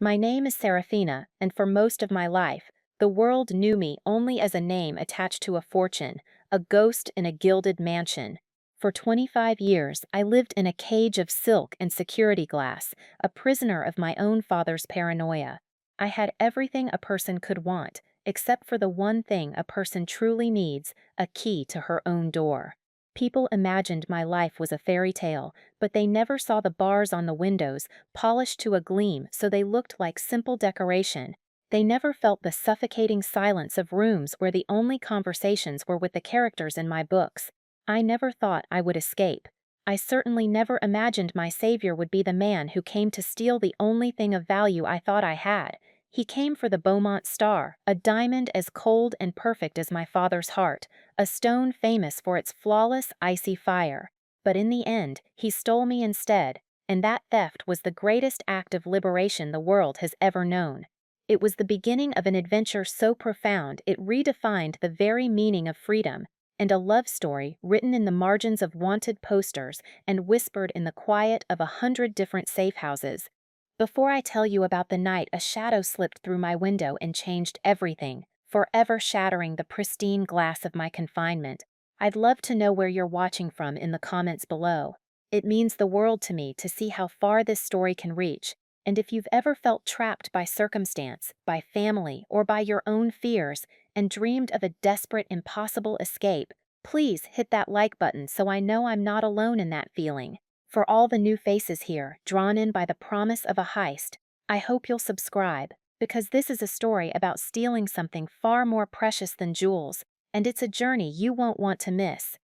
My name is Serafina, and for most of my life, the world knew me only as a name attached to a fortune, a ghost in a gilded mansion. For 25 years, I lived in a cage of silk and security glass, a prisoner of my own father's paranoia. I had everything a person could want, except for the one thing a person truly needs, a key to her own door. People imagined my life was a fairy tale, but they never saw the bars on the windows, polished to a gleam so they looked like simple decoration. They never felt the suffocating silence of rooms where the only conversations were with the characters in my books. I never thought I would escape. I certainly never imagined my savior would be the man who came to steal the only thing of value I thought I had. He came for the Beaumont star, a diamond as cold and perfect as my father's heart, a stone famous for its flawless, icy fire. But in the end, he stole me instead, and that theft was the greatest act of liberation the world has ever known. It was the beginning of an adventure so profound it redefined the very meaning of freedom, and a love story written in the margins of wanted posters and whispered in the quiet of 100 different safe houses. Before I tell you about the night a shadow slipped through my window and changed everything, forever shattering the pristine glass of my confinement, I'd love to know where you're watching from in the comments below. It means the world to me to see how far this story can reach, and if you've ever felt trapped by circumstance, by family, or by your own fears, and dreamed of a desperate, impossible escape, please hit that like button so I know I'm not alone in that feeling. For all the new faces here, drawn in by the promise of a heist, I hope you'll subscribe, because this is a story about stealing something far more precious than jewels, and it's a journey you won't want to miss.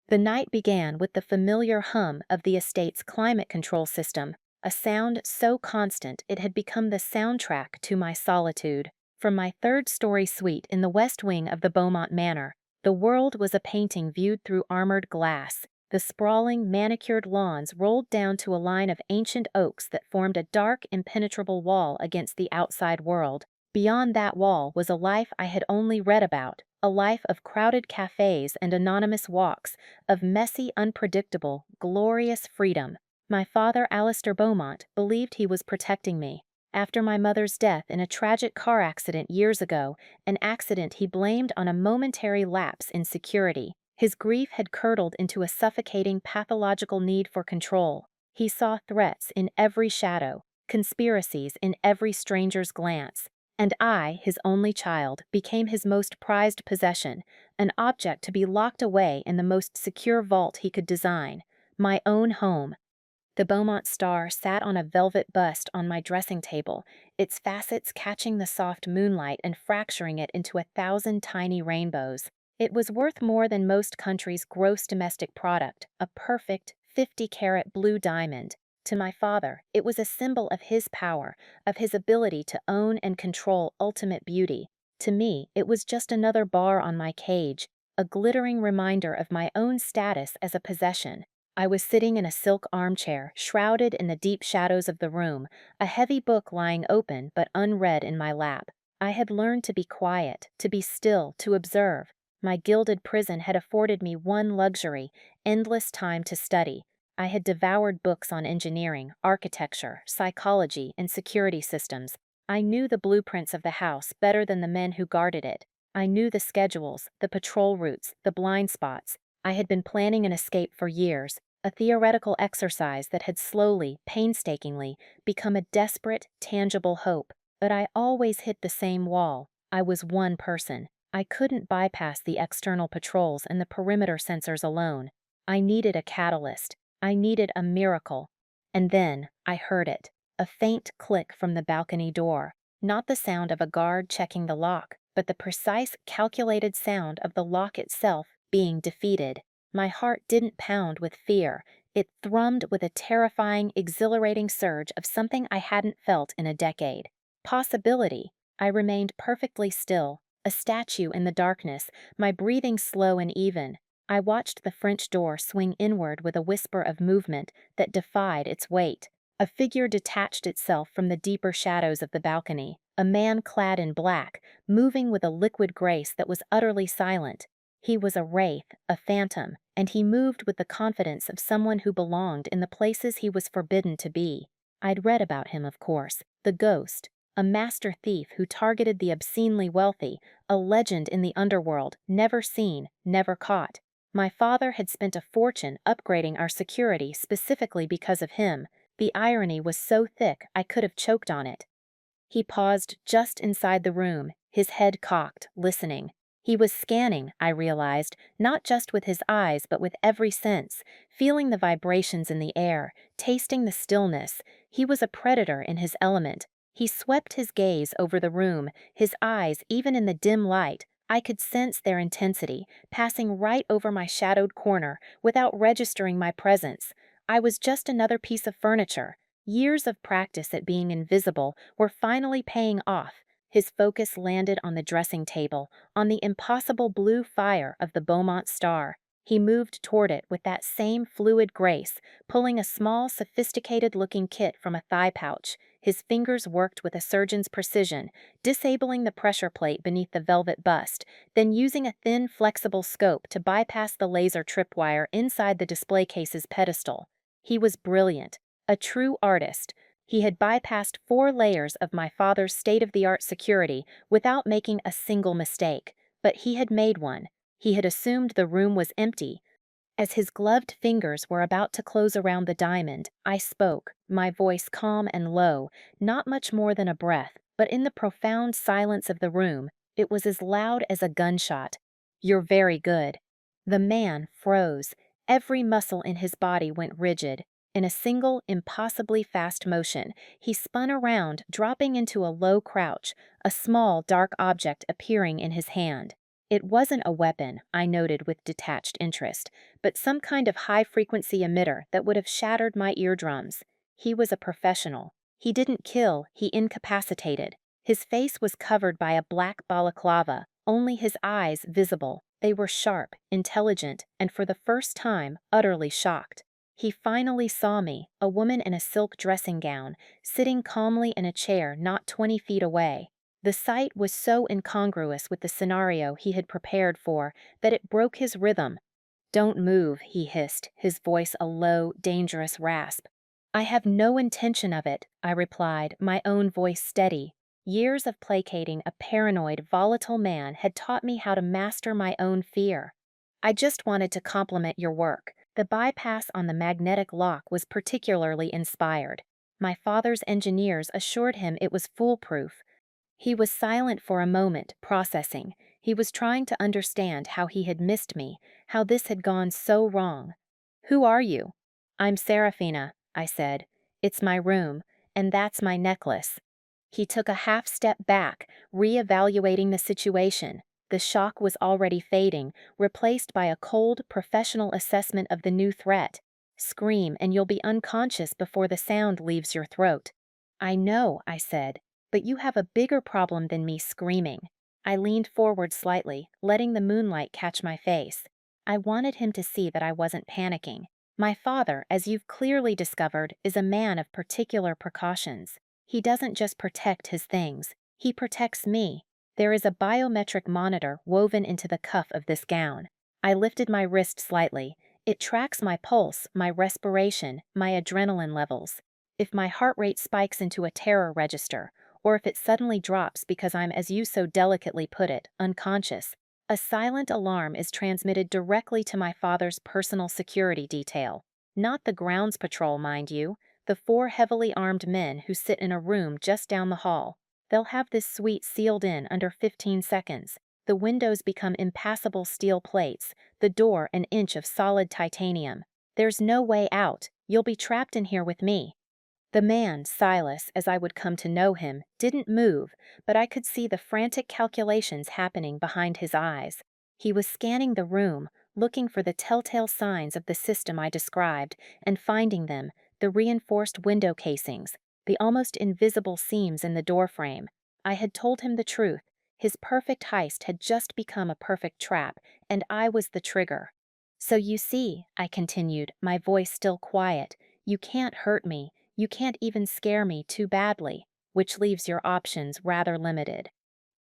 The night began with the familiar hum of the estate's climate control system, a sound so constant it had become the soundtrack to my solitude. From my third-story suite in the west wing of the Beaumont Manor, the world was a painting viewed through armored glass. The sprawling, manicured lawns rolled down to a line of ancient oaks that formed a dark, impenetrable wall against the outside world. Beyond that wall was a life I had only read about, a life of crowded cafes and anonymous walks, of messy, unpredictable, glorious freedom. My father, Alistair Beaumont, believed he was protecting me. After my mother's death in a tragic car accident years ago, an accident he blamed on a momentary lapse in security, his grief had curdled into a suffocating pathological need for control. He saw threats in every shadow, conspiracies in every stranger's glance. And I, his only child, became his most prized possession, an object to be locked away in the most secure vault he could design, my own home. The Beaumont star sat on a velvet bust on my dressing table, its facets catching the soft moonlight and fracturing it into 1,000 tiny rainbows. It was worth more than most countries' gross domestic product, a perfect 50-carat blue diamond. To my father, it was a symbol of his power, of his ability to own and control ultimate beauty. To me, it was just another bar on my cage, a glittering reminder of my own status as a possession. I was sitting in a silk armchair, shrouded in the deep shadows of the room, a heavy book lying open but unread in my lap. I had learned to be quiet, to be still, to observe. My gilded prison had afforded me one luxury, endless time to study. I had devoured books on engineering, architecture, psychology, and security systems. I knew the blueprints of the house better than the men who guarded it. I knew the schedules, the patrol routes, the blind spots. I had been planning an escape for years, a theoretical exercise that had slowly, painstakingly, become a desperate, tangible hope. But I always hit the same wall. I was one person. I couldn't bypass the external patrols and the perimeter sensors alone. I needed a catalyst. I needed a miracle. And then I heard it. A faint click from the balcony door. Not the sound of a guard checking the lock, but the precise, calculated sound of the lock itself being defeated. My heart didn't pound with fear. It thrummed with a terrifying, exhilarating surge of something I hadn't felt in a decade. Possibility. I remained perfectly still, a statue in the darkness, my breathing slow and even. I watched the French door swing inward with a whisper of movement that defied its weight. A figure detached itself from the deeper shadows of the balcony, a man clad in black, moving with a liquid grace that was utterly silent. He was a wraith, a phantom, and he moved with the confidence of someone who belonged in the places he was forbidden to be. I'd read about him, of course, The ghost, a master thief who targeted the obscenely wealthy, a legend in the underworld, never seen, never caught. My father had spent a fortune upgrading our security specifically because of him. The irony was so thick I could have choked on it. He paused just inside the room, his head cocked, listening. He was scanning, I realized, not just with his eyes but with every sense, feeling the vibrations in the air, tasting the stillness. He was a predator in his element. He swept his gaze over the room, his eyes, even in the dim light. I could sense their intensity, passing right over my shadowed corner without registering my presence. I was just another piece of furniture. Years of practice at being invisible were finally paying off. His focus landed on the dressing table, on the impossible blue fire of the Beaumont star. He moved toward it with that same fluid grace, pulling a small, sophisticated-looking kit from a thigh pouch. His fingers worked with a surgeon's precision, disabling the pressure plate beneath the velvet bust, then using a thin, flexible scope to bypass the laser tripwire inside the display case's pedestal. He was brilliant. A true artist. He had bypassed 4 layers of my father's state-of-the-art security without making a single mistake. But he had made one. He had assumed the room was empty. As his gloved fingers were about to close around the diamond, I spoke, my voice calm and low, not much more than a breath, but in the profound silence of the room, it was as loud as a gunshot. "You're very good." The man froze. Every muscle in his body went rigid. In a single, impossibly fast motion, he spun around, dropping into a low crouch, a small, dark object appearing in his hand. It wasn't a weapon, I noted with detached interest, but some kind of high-frequency emitter that would have shattered my eardrums. He was a professional. He didn't kill, he incapacitated. His face was covered by a black balaclava, only his eyes visible. They were sharp, intelligent, and for the first time, utterly shocked. He finally saw me, a woman in a silk dressing gown, sitting calmly in a chair not 20 feet away. The sight was so incongruous with the scenario he had prepared for that it broke his rhythm. "Don't move," he hissed, his voice a low, dangerous rasp. "I have no intention of it," I replied, my own voice steady. Years of placating a paranoid, volatile man had taught me how to master my own fear. "I just wanted to compliment your work." The bypass on the magnetic lock was particularly inspired. My father's engineers assured him it was foolproof. He was silent for a moment, processing. He was trying to understand how he had missed me, how this had gone so wrong. "Who are you?" "I'm Serafina," I said. "It's my room, and that's my necklace." He took a half step back, re-evaluating the situation. The shock was already fading, replaced by a cold, professional assessment of the new threat. "Scream, and you'll be unconscious before the sound leaves your throat." "I know," I said. "But you have a bigger problem than me screaming." I leaned forward slightly, letting the moonlight catch my face. I wanted him to see that I wasn't panicking. My father, as you've clearly discovered, is a man of particular precautions. He doesn't just protect his things, he protects me. There is a biometric monitor woven into the cuff of this gown. I lifted my wrist slightly. It tracks my pulse, my respiration, my adrenaline levels. If my heart rate spikes into a terror register, or if it suddenly drops because I'm, as you so delicately put it, unconscious, a silent alarm is transmitted directly to my father's personal security detail. Not the grounds patrol, mind you, the 4 heavily armed men who sit in a room just down the hall. They'll have this suite sealed in under 15 seconds. The windows become impassable steel plates, the door an inch of solid titanium. There's no way out. You'll be trapped in here with me. The man, Silas, as I would come to know him, didn't move, but I could see the frantic calculations happening behind his eyes. He was scanning the room, looking for the telltale signs of the system I described, and finding them, the reinforced window casings, the almost invisible seams in the doorframe. I had told him the truth. His perfect heist had just become a perfect trap, and I was the trigger. "So you see," I continued, my voice still quiet, "you can't hurt me. You can't even scare me too badly, which leaves your options rather limited."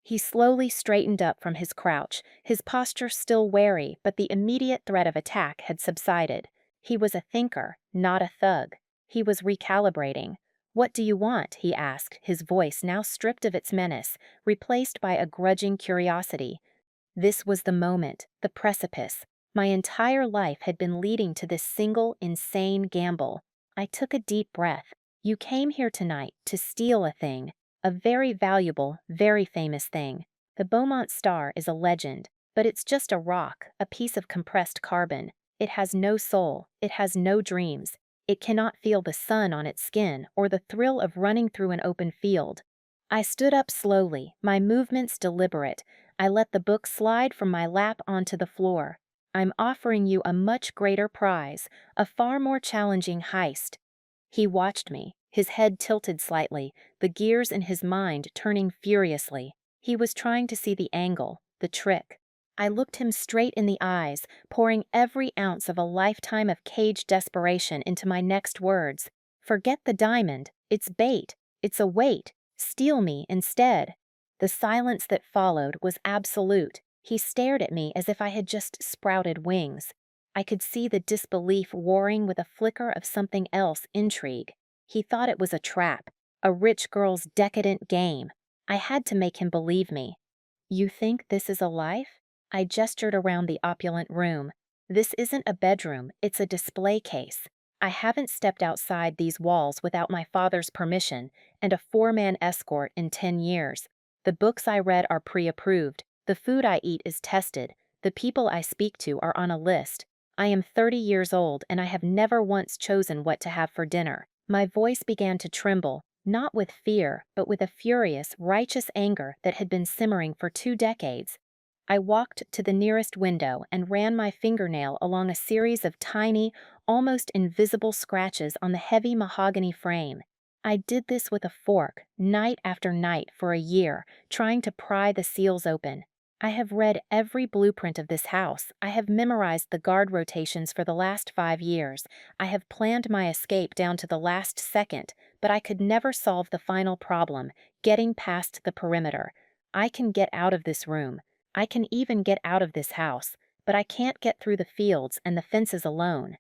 He slowly straightened up from his crouch, his posture still wary, but the immediate threat of attack had subsided. He was a thinker, not a thug. He was recalibrating. "What do you want?" he asked, his voice now stripped of its menace, replaced by a grudging curiosity. This was the moment, the precipice. My entire life had been leading to this single, insane gamble. I took a deep breath. "You came here tonight to steal a thing. A very valuable, very famous thing. The Beaumont Star is a legend, but it's just a rock, a piece of compressed carbon. It has no soul, it has no dreams. It cannot feel the sun on its skin or the thrill of running through an open field." I stood up slowly, my movements deliberate. I let the book slide from my lap onto the floor. "I'm offering you a much greater prize, a far more challenging heist." He watched me, his head tilted slightly, the gears in his mind turning furiously. He was trying to see the angle, the trick. I looked him straight in the eyes, pouring every ounce of a lifetime of caged desperation into my next words. "Forget the diamond. It's bait. It's a weight. Steal me instead." The silence that followed was absolute. He stared at me as if I had just sprouted wings. I could see the disbelief warring with a flicker of something else, intrigue. He thought it was a trap, a rich girl's decadent game. I had to make him believe me. "You think this is a life?" I gestured around the opulent room. "This isn't a bedroom, it's a display case. I haven't stepped outside these walls without my father's permission and a four-man escort in 10 years. The books I read are pre-approved, the food I eat is tested, the people I speak to are on a list. I am 30 years old and I have never once chosen what to have for dinner." My voice began to tremble, not with fear, but with a furious, righteous anger that had been simmering for 2 decades. I walked to the nearest window and ran my fingernail along a series of tiny, almost invisible scratches on the heavy mahogany frame. I did this with a fork, night after night for a year, trying to pry the seals open. I have read every blueprint of this house. I have memorized the guard rotations for the last 5 years. I have planned my escape down to the last second, but I could never solve the final problem, getting past the perimeter. I can get out of this room. I can even get out of this house, but I can't get through the fields and the fences alone.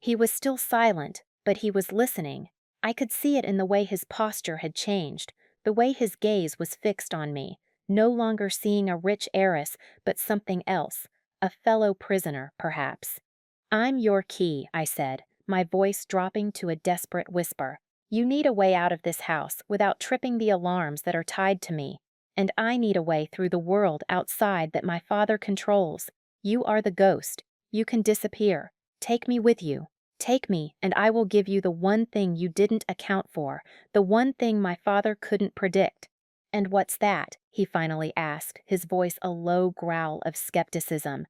He was still silent, but he was listening. I could see it in the way his posture had changed, the way his gaze was fixed on me, no longer seeing a rich heiress, but something else, a fellow prisoner, perhaps. "I'm your key," I said, my voice dropping to a desperate whisper. "You need a way out of this house without tripping the alarms that are tied to me. And I need a way through the world outside that my father controls. You are the ghost. You can disappear. Take me with you. Take me, and I will give you the one thing you didn't account for, the one thing my father couldn't predict." "And what's that?" he finally asked, his voice a low growl of skepticism.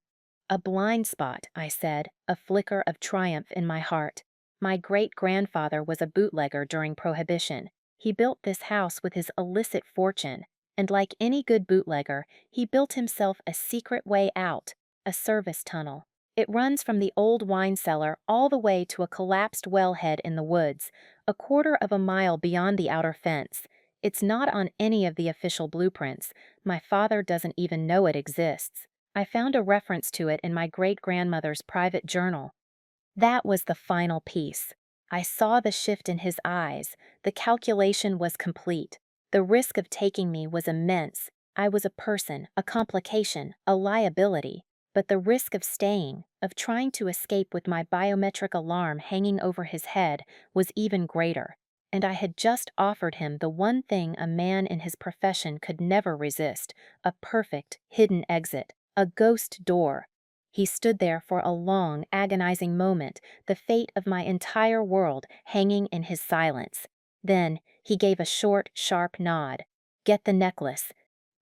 "A blind spot," I said, a flicker of triumph in my heart. "My great-grandfather was a bootlegger during Prohibition. He built this house with his illicit fortune, and like any good bootlegger, he built himself a secret way out, a service tunnel. It runs from the old wine cellar all the way to a collapsed wellhead in the woods, a quarter of a mile beyond the outer fence. It's not on any of the official blueprints. My father doesn't even know it exists. I found a reference to it in my great-grandmother's private journal." That was the final piece. I saw the shift in his eyes. The calculation was complete. The risk of taking me was immense. I was a person, a complication, a liability. But the risk of staying, of trying to escape with my biometric alarm hanging over his head, was even greater. And I had just offered him the one thing a man in his profession could never resist, a perfect, hidden exit, a ghost door. He stood there for a long, agonizing moment, the fate of my entire world hanging in his silence. Then he gave a short, sharp nod. "Get the necklace."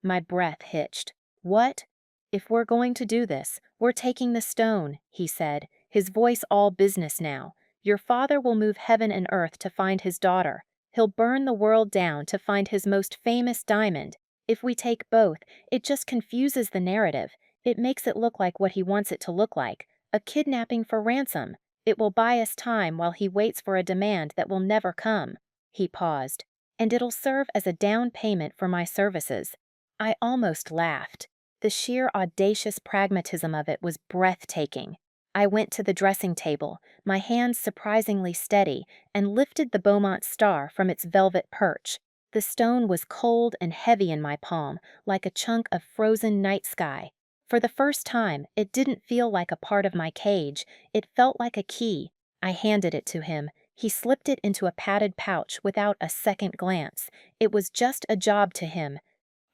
My breath hitched. "What?" "If we're going to do this, we're taking the stone," he said, his voice all business now. "Your father will move heaven and earth to find his daughter. He'll burn the world down to find his most famous diamond. If we take both, it just confuses the narrative. It makes it look like what he wants it to look like, a kidnapping for ransom. It will buy us time while he waits for a demand that will never come." He paused. "And it'll serve as a down payment for my services." I almost laughed. The sheer audacious pragmatism of it was breathtaking. I went to the dressing table, my hands surprisingly steady, and lifted the Beaumont star from its velvet perch. The stone was cold and heavy in my palm, like a chunk of frozen night sky. For the first time, it didn't feel like a part of my cage, it felt like a key. I handed it to him. He slipped it into a padded pouch without a second glance. It was just a job to him.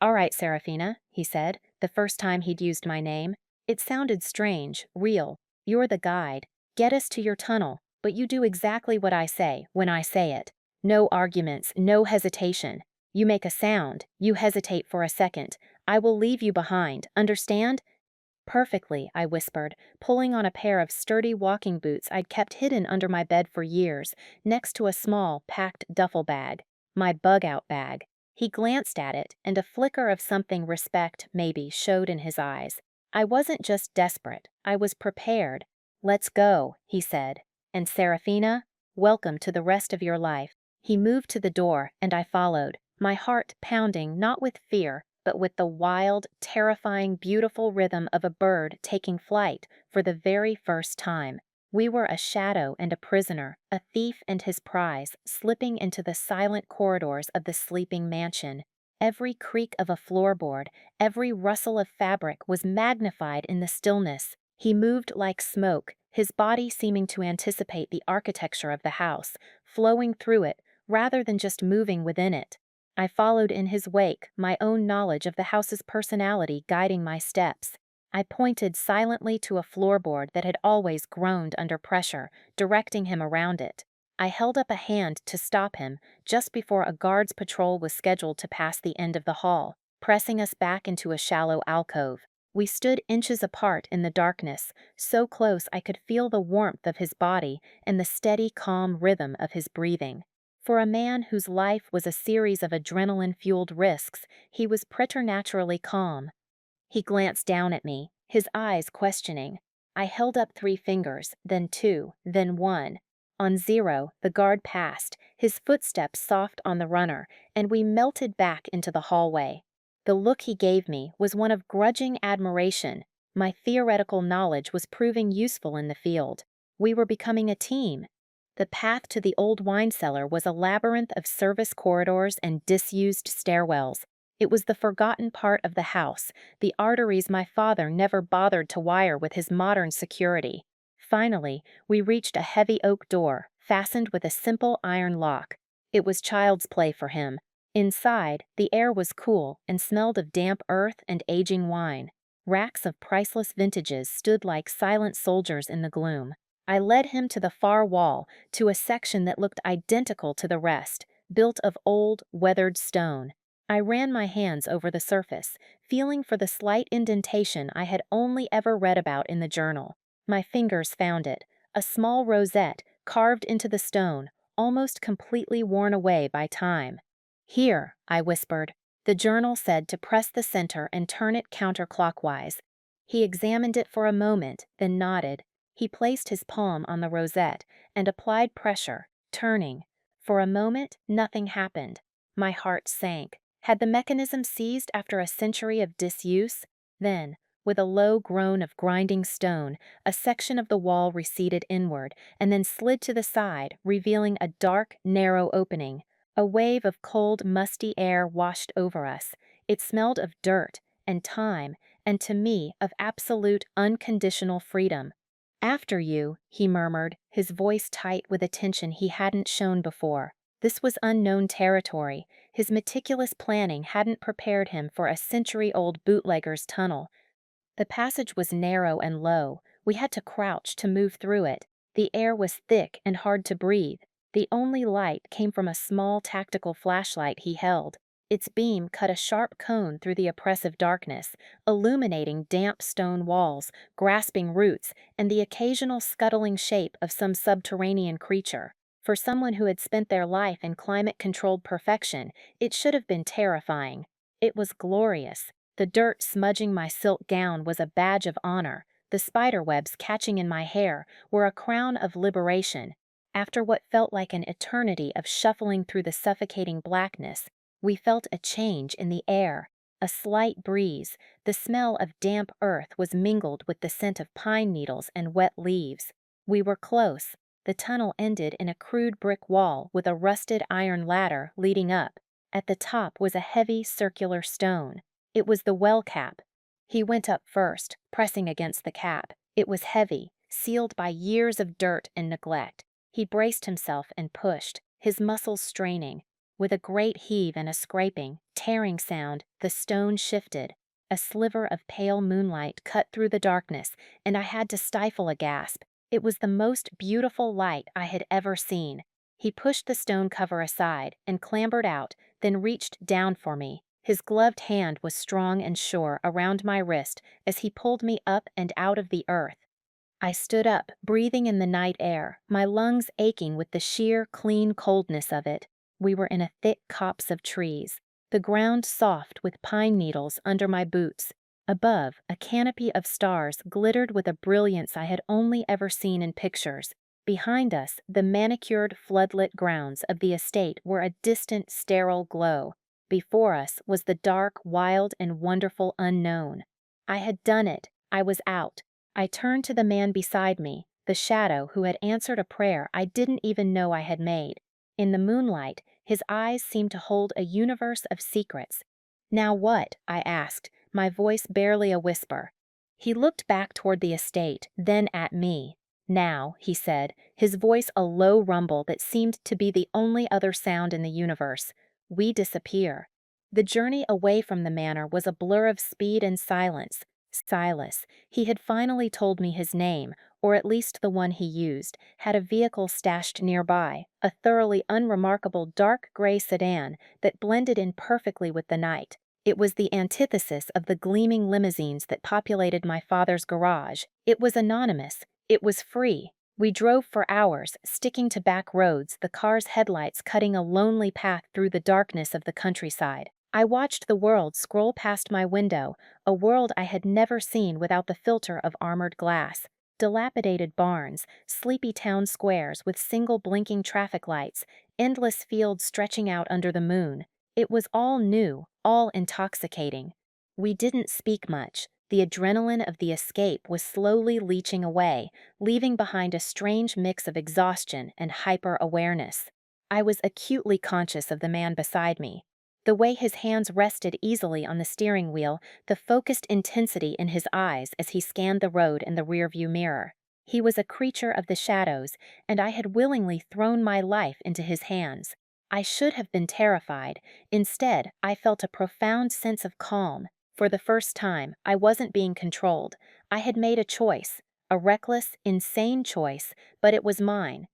"All right, Serafina," he said, the first time he'd used my name. It sounded strange, real. "You're the guide. Get us to your tunnel, but you do exactly what I say, when I say it. No arguments, no hesitation. You make a sound, you hesitate for a second. I will leave you behind, understand?" "Perfectly," I whispered, pulling on a pair of sturdy walking boots I'd kept hidden under my bed for years, next to a small, packed duffel bag. My bug-out bag. He glanced at it, and a flicker of something respect, maybe, showed in his eyes. I wasn't just desperate, I was prepared. "Let's go," he said. "And Serafina, welcome to the rest of your life." He moved to the door, and I followed, my heart pounding not with fear, but with the wild, terrifying, beautiful rhythm of a bird taking flight for the very first time. We were a shadow and a prisoner, a thief and his prize, slipping into the silent corridors of the sleeping mansion. Every creak of a floorboard, every rustle of fabric was magnified in the stillness. He moved like smoke, his body seeming to anticipate the architecture of the house, flowing through it rather than just moving within it. I followed in his wake, my own knowledge of the house's personality guiding my steps. I pointed silently to a floorboard that had always groaned under pressure, directing him around it. I held up a hand to stop him just before a guard's patrol was scheduled to pass the end of the hall, pressing us back into a shallow alcove. We stood inches apart in the darkness, so close I could feel the warmth of his body and the steady, calm rhythm of his breathing. For a man whose life was a series of adrenaline-fueled risks, he was preternaturally calm. He glanced down at me, his eyes questioning. I held up 3 fingers, then 2, then 1. On 0, the guard passed, his footsteps soft on the runner, and we melted back into the hallway. The look he gave me was one of grudging admiration. My theoretical knowledge was proving useful in the field. We were becoming a team. The path to the old wine cellar was a labyrinth of service corridors and disused stairwells. It was the forgotten part of the house, the arteries my father never bothered to wire with his modern security. Finally, we reached a heavy oak door, fastened with a simple iron lock. It was child's play for him. Inside, the air was cool and smelled of damp earth and aging wine. Racks of priceless vintages stood like silent soldiers in the gloom. I led him to the far wall, to a section that looked identical to the rest, built of old, weathered stone. I ran my hands over the surface, feeling for the slight indentation I had only ever read about in the journal. My fingers found it, a small rosette carved into the stone, almost completely worn away by time. "Here," I whispered. The journal said to press the center and turn it counterclockwise. He examined it for a moment, then nodded. He placed his palm on the rosette and applied pressure, turning. For a moment, nothing happened. My heart sank. Had the mechanism seized after a century of disuse? Then, with a low groan of grinding stone, a section of the wall receded inward and then slid to the side, revealing a dark, narrow opening. A wave of cold, musty air washed over us. It smelled of dirt and time, and to me, of absolute, unconditional freedom. "After you," he murmured, his voice tight with a tension he hadn't shown before. This was unknown territory. His meticulous planning hadn't prepared him for a century-old bootlegger's tunnel. The passage was narrow and low. We had to crouch to move through it. The air was thick and hard to breathe. The only light came from a small tactical flashlight he held. Its beam cut a sharp cone through the oppressive darkness, illuminating damp stone walls, grasping roots, and the occasional scuttling shape of some subterranean creature. For someone who had spent their life in climate-controlled perfection, it should have been terrifying. It was glorious. The dirt smudging my silk gown was a badge of honor. The spiderwebs catching in my hair were a crown of liberation. After what felt like an eternity of shuffling through the suffocating blackness, we felt a change in the air. A slight breeze, the smell of damp earth was mingled with the scent of pine needles and wet leaves. We were close. The tunnel ended in a crude brick wall with a rusted iron ladder leading up. At the top was a heavy circular stone. It was the well cap. He went up first, pressing against the cap. It was heavy, sealed by years of dirt and neglect. He braced himself and pushed, his muscles straining. With a great heave and a scraping, tearing sound, the stone shifted. A sliver of pale moonlight cut through the darkness, and I had to stifle a gasp. It was the most beautiful light I had ever seen. He pushed the stone cover aside and clambered out, then reached down for me. His gloved hand was strong and sure around my wrist as he pulled me up and out of the earth. I stood up, breathing in the night air, my lungs aching with the sheer, clean coldness of it. We were in a thick copse of trees, the ground soft with pine needles under my boots. Above, a canopy of stars glittered with a brilliance I had only ever seen in pictures. Behind us, the manicured, floodlit grounds of the estate were a distant, sterile glow. Before us was the dark, wild, and wonderful unknown. I had done it. I was out. I turned to the man beside me, the shadow who had answered a prayer I didn't even know I had made. In the moonlight, his eyes seemed to hold a universe of secrets. "Now what?" I asked, my voice barely a whisper. He looked back toward the estate, then at me. "Now," he said, his voice a low rumble that seemed to be the only other sound in the universe, "we disappear." The journey away from the manor was a blur of speed and silence. Silas. He had finally told me his name, or at least the one he used, had a vehicle stashed nearby, a thoroughly unremarkable dark gray sedan that blended in perfectly with the night. It was the antithesis of the gleaming limousines that populated my father's garage. It was anonymous. It was free. We drove for hours, sticking to back roads, the car's headlights cutting a lonely path through the darkness of the countryside. I watched the world scroll past my window, a world I had never seen without the filter of armored glass. Dilapidated barns, sleepy town squares with single blinking traffic lights, endless fields stretching out under the moon. It was all new, all intoxicating. We didn't speak much. The adrenaline of the escape was slowly leaching away, leaving behind a strange mix of exhaustion and hyper-awareness. I was acutely conscious of the man beside me. The way his hands rested easily on the steering wheel, the focused intensity in his eyes as he scanned the road in the rearview mirror. He was a creature of the shadows, and I had willingly thrown my life into his hands. I should have been terrified. Instead, I felt a profound sense of calm. For the first time, I wasn't being controlled. I had made a choice, a reckless, insane choice, but it was mine.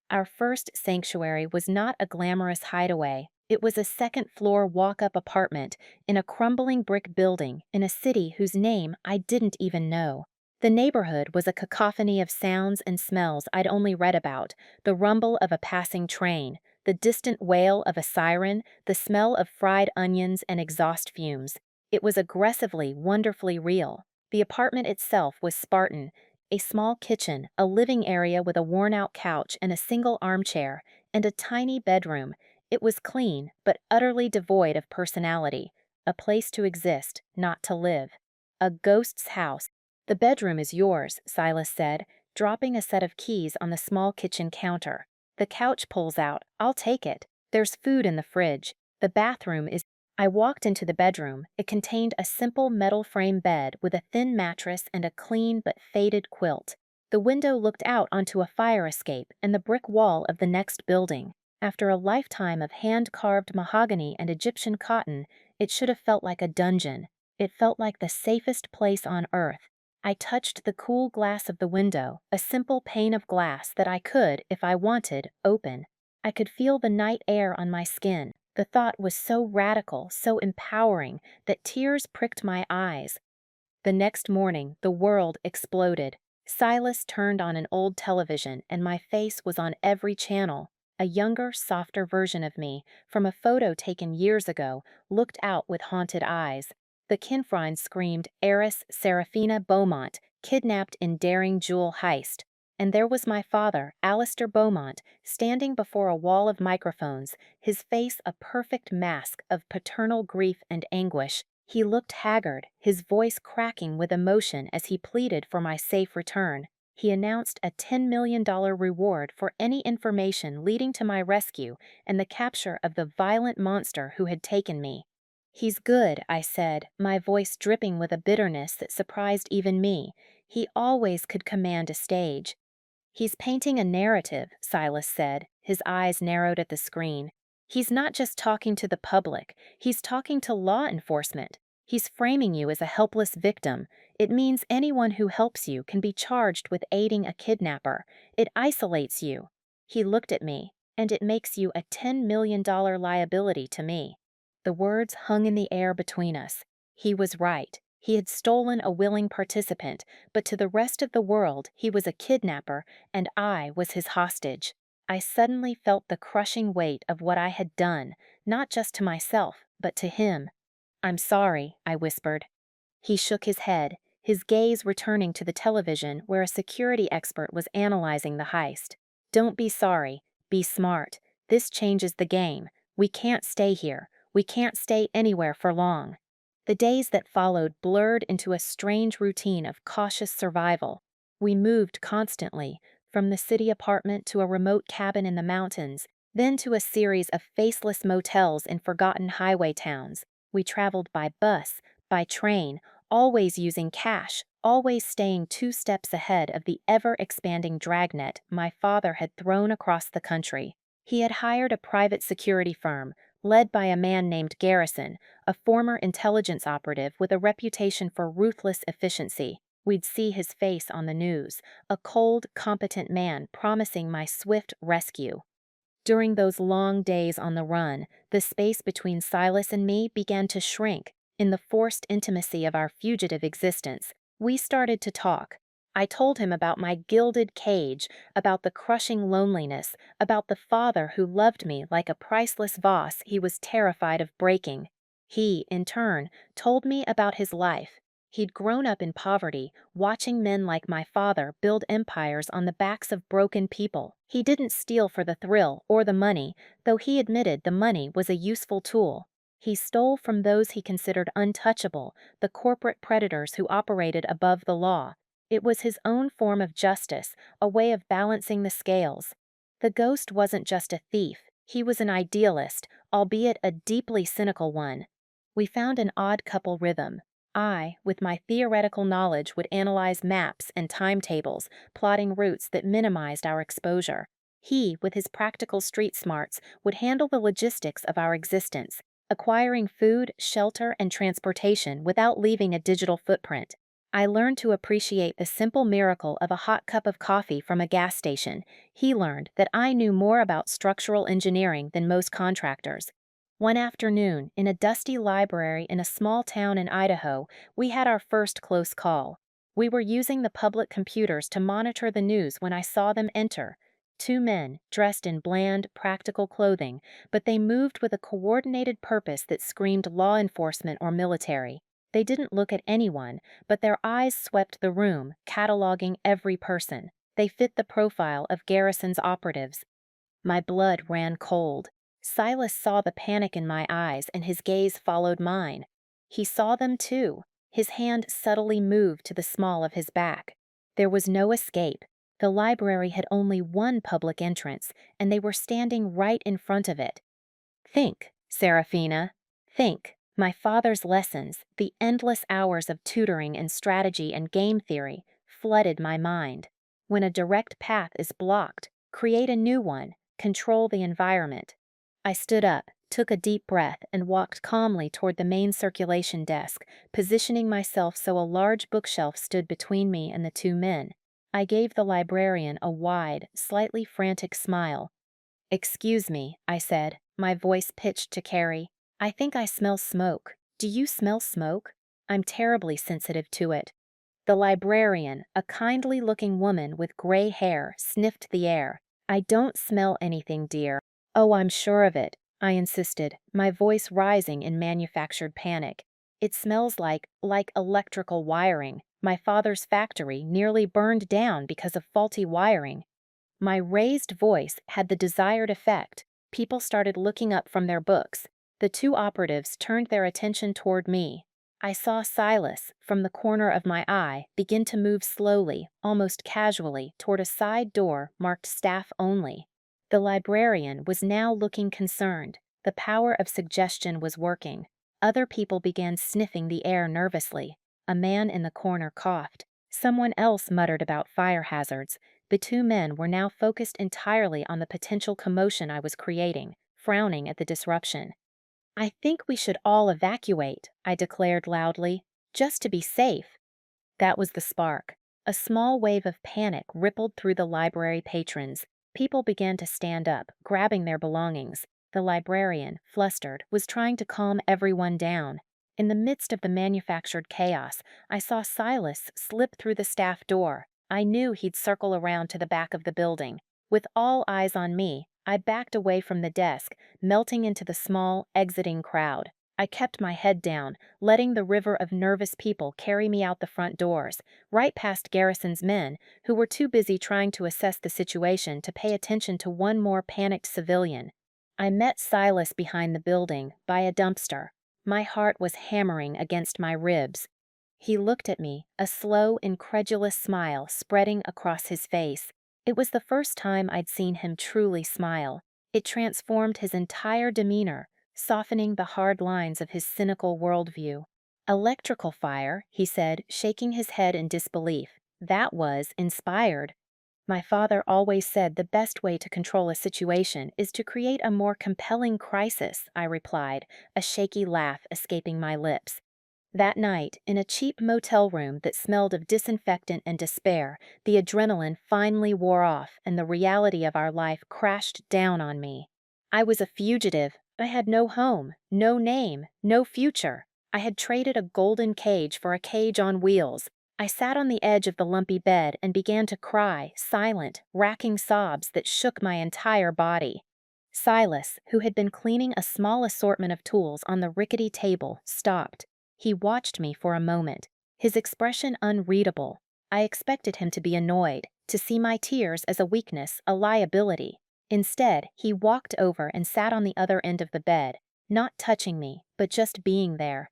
Our first sanctuary was not a glamorous hideaway. It was a second-floor walk-up apartment in a crumbling brick building in a city whose name I didn't even know. The neighborhood was a cacophony of sounds and smells I'd only read about, the rumble of a passing train, the distant wail of a siren, the smell of fried onions and exhaust fumes. It was aggressively, wonderfully real. The apartment itself was Spartan, a small kitchen, a living area with a worn-out couch and a single armchair, and a tiny bedroom. It was clean, but utterly devoid of personality. A place to exist, not to live. A ghost's house. "The bedroom is yours," Silas said, dropping a set of keys on the small kitchen counter. "The couch pulls out. I'll take it. There's food in the fridge. The bathroom is—" I walked into the bedroom. It contained a simple metal frame bed with a thin mattress and a clean but faded quilt. The window looked out onto a fire escape and the brick wall of the next building. After a lifetime of hand-carved mahogany and Egyptian cotton, it should have felt like a dungeon. It felt like the safest place on earth. I touched the cool glass of the window, a simple pane of glass that I could, if I wanted, open. I could feel the night air on my skin. The thought was so radical, so empowering, that tears pricked my eyes. The next morning, the world exploded. Silas turned on an old television, and my face was on every channel. A younger, softer version of me, from a photo taken years ago, looked out with haunted eyes. The Kinfrines screamed, "Heiress Seraphina Beaumont, kidnapped in daring jewel heist." And there was my father, Alistair Beaumont, standing before a wall of microphones, his face a perfect mask of paternal grief and anguish. He looked haggard, his voice cracking with emotion as he pleaded for my safe return. He announced a $10 million reward for any information leading to my rescue and the capture of the violent monster who had taken me. "He's good," I said, my voice dripping with a bitterness that surprised even me. "He always could command a stage." "He's painting a narrative," Silas said, his eyes narrowed at the screen. "He's not just talking to the public, he's talking to law enforcement. He's framing you as a helpless victim. It means anyone who helps you can be charged with aiding a kidnapper. It isolates you." He looked at me, "And it makes you a $10 million liability to me." The words hung in the air between us. He was right. He had stolen a willing participant, but to the rest of the world, he was a kidnapper, and I was his hostage. I suddenly felt the crushing weight of what I had done, not just to myself, but to him. "I'm sorry," I whispered. He shook his head, his gaze returning to the television where a security expert was analyzing the heist. "Don't be sorry. Be smart. This changes the game. We can't stay here. We can't stay anywhere for long." The days that followed blurred into a strange routine of cautious survival. We moved constantly, from the city apartment to a remote cabin in the mountains, then to a series of faceless motels in forgotten highway towns. We traveled by bus, by train, always using cash, always staying 2 steps ahead of the ever-expanding dragnet my father had thrown across the country. He had hired a private security firm, led by a man named Garrison, a former intelligence operative with a reputation for ruthless efficiency. We'd see his face on the news, a cold, competent man promising my swift rescue. During those long days on the run, the space between Silas and me began to shrink. In the forced intimacy of our fugitive existence, we started to talk. I told him about my gilded cage, about the crushing loneliness, about the father who loved me like a priceless vase he was terrified of breaking. He, in turn, told me about his life. He'd grown up in poverty, watching men like my father build empires on the backs of broken people. He didn't steal for the thrill or the money, though he admitted the money was a useful tool. He stole from those he considered untouchable, the corporate predators who operated above the law. It was his own form of justice, a way of balancing the scales. The ghost wasn't just a thief, he was an idealist, albeit a deeply cynical one. We found an odd couple rhythm. I, with my theoretical knowledge, would analyze maps and timetables, plotting routes that minimized our exposure. He, with his practical street smarts, would handle the logistics of our existence, acquiring food, shelter, and transportation without leaving a digital footprint. I learned to appreciate the simple miracle of a hot cup of coffee from a gas station. He learned that I knew more about structural engineering than most contractors. One afternoon, in a dusty library in a small town in Idaho, we had our first close call. We were using the public computers to monitor the news when I saw them enter. 2 men, dressed in bland, practical clothing, but they moved with a coordinated purpose that screamed law enforcement or military. They didn't look at anyone, but their eyes swept the room, cataloging every person. They fit the profile of Garrison's operatives. My blood ran cold. Silas saw the panic in my eyes, and his gaze followed mine. He saw them too. His hand subtly moved to the small of his back. There was no escape. The library had only one public entrance, and they were standing right in front of it. "Think, Serafina, think." My father's lessons, the endless hours of tutoring and strategy and game theory, flooded my mind. When a direct path is blocked, create a new one, control the environment. I stood up, took a deep breath, and walked calmly toward the main circulation desk, positioning myself so a large bookshelf stood between me and the 2 men. I gave the librarian a wide, slightly frantic smile. "Excuse me," I said, my voice pitched to Carrie. "I think I smell smoke. Do you smell smoke? I'm terribly sensitive to it." The librarian, a kindly-looking woman with gray hair, sniffed the air. "I don't smell anything, dear." "Oh, I'm sure of it," I insisted, my voice rising in manufactured panic. "It smells like electrical wiring. My father's factory nearly burned down because of faulty wiring." My raised voice had the desired effect. People started looking up from their books. The 2 operatives turned their attention toward me. I saw Silas, from the corner of my eye, begin to move slowly, almost casually, toward a side door marked staff only. The librarian was now looking concerned. The power of suggestion was working. Other people began sniffing the air nervously. A man in the corner coughed. Someone else muttered about fire hazards. The two men were now focused entirely on the potential commotion I was creating, frowning at the disruption. "I think we should all evacuate," I declared loudly, "just to be safe." That was the spark. A small wave of panic rippled through the library patrons. People began to stand up, grabbing their belongings. The librarian, flustered, was trying to calm everyone down. In the midst of the manufactured chaos, I saw Silas slip through the staff door. I knew he'd circle around to the back of the building. With all eyes on me, I backed away from the desk, melting into the small, exiting crowd. I kept my head down, letting the river of nervous people carry me out the front doors, right past Garrison's men, who were too busy trying to assess the situation to pay attention to one more panicked civilian. I met Silas behind the building, by a dumpster. My heart was hammering against my ribs. He looked at me, a slow, incredulous smile spreading across his face. It was the first time I'd seen him truly smile. It transformed his entire demeanor, softening the hard lines of his cynical worldview. "Electrical fire," he said, shaking his head in disbelief. "That was inspired." "My father always said the best way to control a situation is to create a more compelling crisis," I replied, a shaky laugh escaping my lips. That night, in a cheap motel room that smelled of disinfectant and despair, the adrenaline finally wore off and the reality of our life crashed down on me. I was a fugitive. I had no home, no name, no future. I had traded a golden cage for a cage on wheels. I sat on the edge of the lumpy bed and began to cry, silent, racking sobs that shook my entire body. Silas, who had been cleaning a small assortment of tools on the rickety table, stopped. He watched me for a moment, his expression unreadable. I expected him to be annoyed, to see my tears as a weakness, a liability. Instead, he walked over and sat on the other end of the bed, not touching me, but just being there.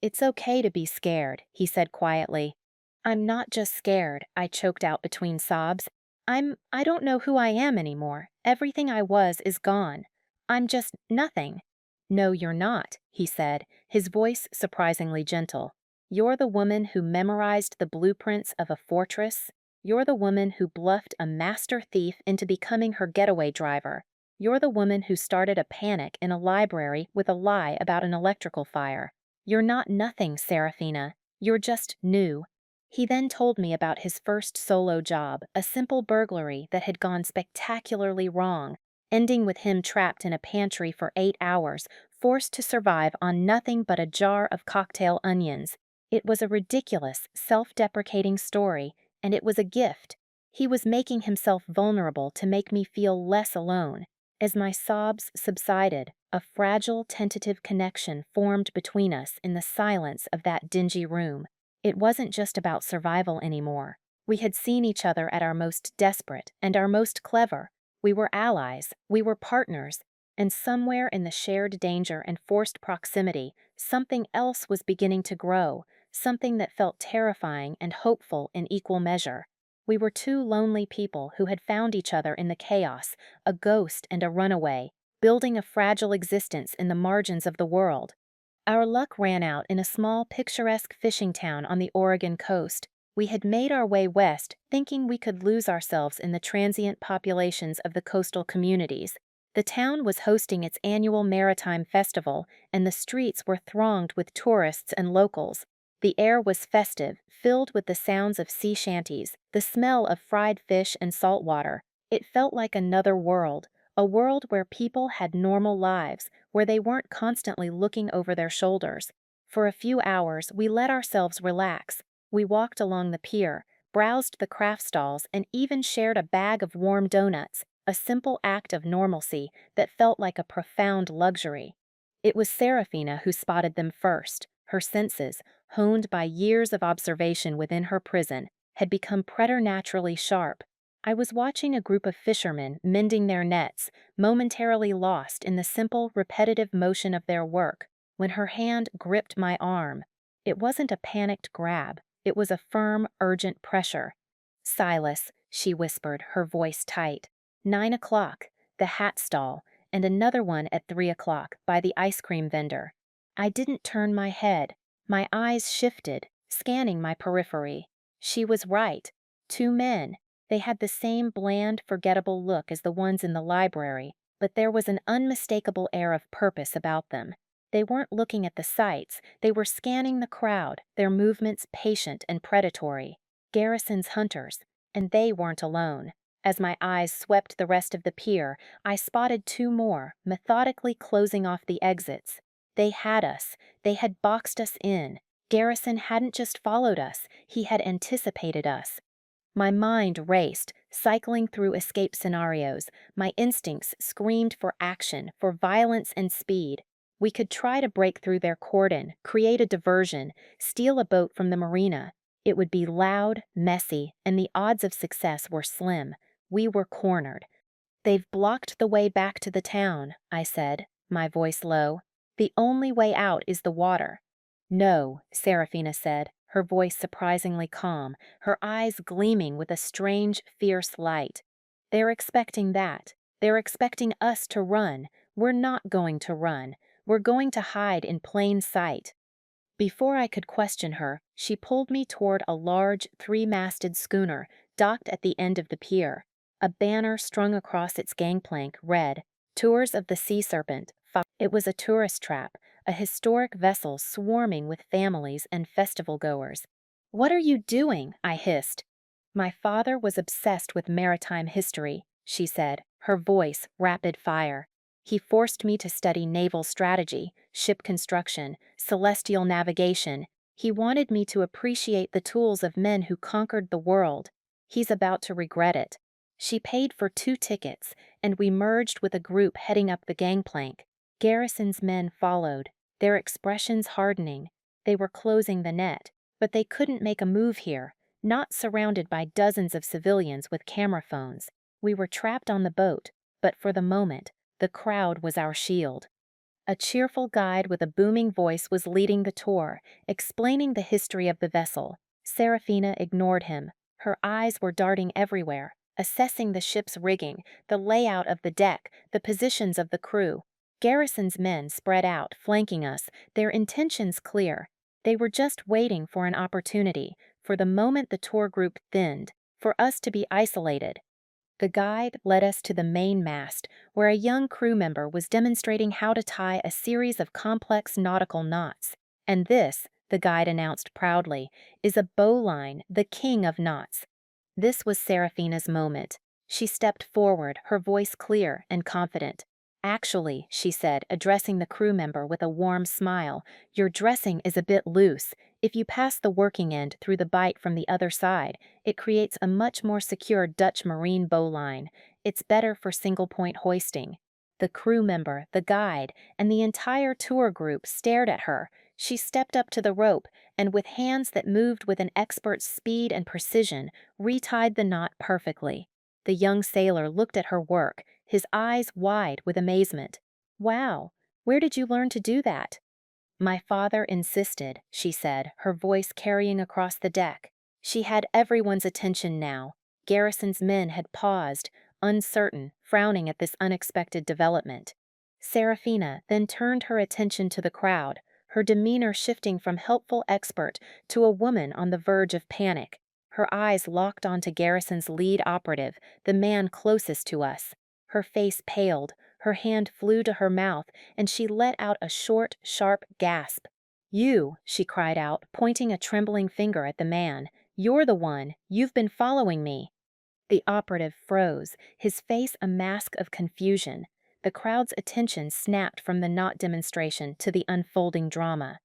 "It's okay to be scared," he said quietly. "I'm not just scared," I choked out between sobs. I don't know who I am anymore. Everything I was is gone. I'm just nothing." "No, you're not," he said, his voice surprisingly gentle. "You're the woman who memorized the blueprints of a fortress. You're the woman who bluffed a master thief into becoming her getaway driver. You're the woman who started a panic in a library with a lie about an electrical fire. You're not nothing, Serafina. You're just new." He then told me about his first solo job, a simple burglary that had gone spectacularly wrong, ending with him trapped in a pantry for 8 hours, forced to survive on nothing but a jar of cocktail onions. It was a ridiculous, self-deprecating story, and it was a gift. He was making himself vulnerable to make me feel less alone. As my sobs subsided, a fragile, tentative connection formed between us in the silence of that dingy room. It wasn't just about survival anymore. We had seen each other at our most desperate and our most clever. We were allies, we were partners, and somewhere in the shared danger and forced proximity, something else was beginning to grow, something that felt terrifying and hopeful in equal measure. We were two lonely people who had found each other in the chaos, a ghost and a runaway, building a fragile existence in the margins of the world. Our luck ran out in a small, picturesque fishing town on the Oregon coast. We had made our way west, thinking we could lose ourselves in the transient populations of the coastal communities. The town was hosting its annual maritime festival, and the streets were thronged with tourists and locals. The air was festive, filled with the sounds of sea shanties, the smell of fried fish and salt water. It felt like another world, a world where people had normal lives, where they weren't constantly looking over their shoulders. For a few hours, we let ourselves relax. We walked along the pier, browsed the craft stalls, and even shared a bag of warm donuts, a simple act of normalcy that felt like a profound luxury. It was Serafina who spotted them first. Her senses, honed by years of observation within her prison, had become preternaturally sharp. I was watching a group of fishermen mending their nets, momentarily lost in the simple, repetitive motion of their work, when her hand gripped my arm. It wasn't a panicked grab, it was a firm, urgent pressure. "Silas," she whispered, her voice tight. 9 o'clock, the hat stall, and another one at 3 o'clock by the ice cream vendor. I didn't turn my head. My eyes shifted, scanning my periphery. She was right. Two men. They had the same bland, forgettable look as the ones in the library, but there was an unmistakable air of purpose about them. They weren't looking at the sights, they were scanning the crowd, their movements patient and predatory. Garrison's hunters, and they weren't alone. As my eyes swept the rest of the pier, I spotted two more, methodically closing off the exits. They had us. They had boxed us in. Garrison hadn't just followed us, he had anticipated us. My mind raced, cycling through escape scenarios. My instincts screamed for action, for violence and speed. We could try to break through their cordon, create a diversion, steal a boat from the marina. It would be loud, messy, and the odds of success were slim. We were cornered. "They've blocked the way back to the town," I said, my voice low. "The only way out is the water." "No," Serafina said, her voice surprisingly calm, her eyes gleaming with a strange, fierce light. "They're expecting that. They're expecting us to run. We're not going to run. We're going to hide in plain sight." Before I could question her, she pulled me toward a large, three-masted schooner docked at the end of the pier. A banner strung across its gangplank read, "Tours of the Sea Serpent." It was a tourist trap, a historic vessel swarming with families and festival-goers. "What are you doing?" I hissed. "My father was obsessed with maritime history," she said, her voice rapid fire. "He forced me to study naval strategy, ship construction, celestial navigation. He wanted me to appreciate the tools of men who conquered the world. He's about to regret it." She paid for 2 tickets, and we merged with a group heading up the gangplank. Garrison's men followed, their expressions hardening. They were closing the net, but they couldn't make a move here, not surrounded by dozens of civilians with camera phones. We were trapped on the boat, but for the moment, the crowd was our shield. A cheerful guide with a booming voice was leading the tour, explaining the history of the vessel. Serafina ignored him. Her eyes were darting everywhere, assessing the ship's rigging, the layout of the deck, the positions of the crew. Garrison's men spread out, flanking us, their intentions clear. They were just waiting for an opportunity, for the moment the tour group thinned, for us to be isolated. The guide led us to the main mast, where a young crew member was demonstrating how to tie a series of complex nautical knots. "And this," the guide announced proudly, "is a bowline, the king of knots." This was Serafina's moment. She stepped forward, her voice clear and confident. "Actually," she said, addressing the crew member with a warm smile, "your dressing is a bit loose. If you pass the working end through the bight from the other side, it creates a much more secure Dutch marine bowline. It's better for single-point hoisting." The crew member, the guide, and the entire tour group stared at her. She stepped up to the rope, and with hands that moved with an expert's speed and precision, retied the knot perfectly. The young sailor looked at her work, his eyes wide with amazement. "Wow, where did you learn to do that?" "My father insisted," she said, her voice carrying across the deck. She had everyone's attention now. Garrison's men had paused, uncertain, frowning at this unexpected development. Serafina then turned her attention to the crowd, her demeanor shifting from helpful expert to a woman on the verge of panic. Her eyes locked onto Garrison's lead operative, the man closest to us. Her face paled, her hand flew to her mouth, and she let out a short, sharp gasp. "You," she cried out, pointing a trembling finger at the man. "You're the one. You've been following me." The operative froze, his face a mask of confusion. The crowd's attention snapped from the knot demonstration to the unfolding drama.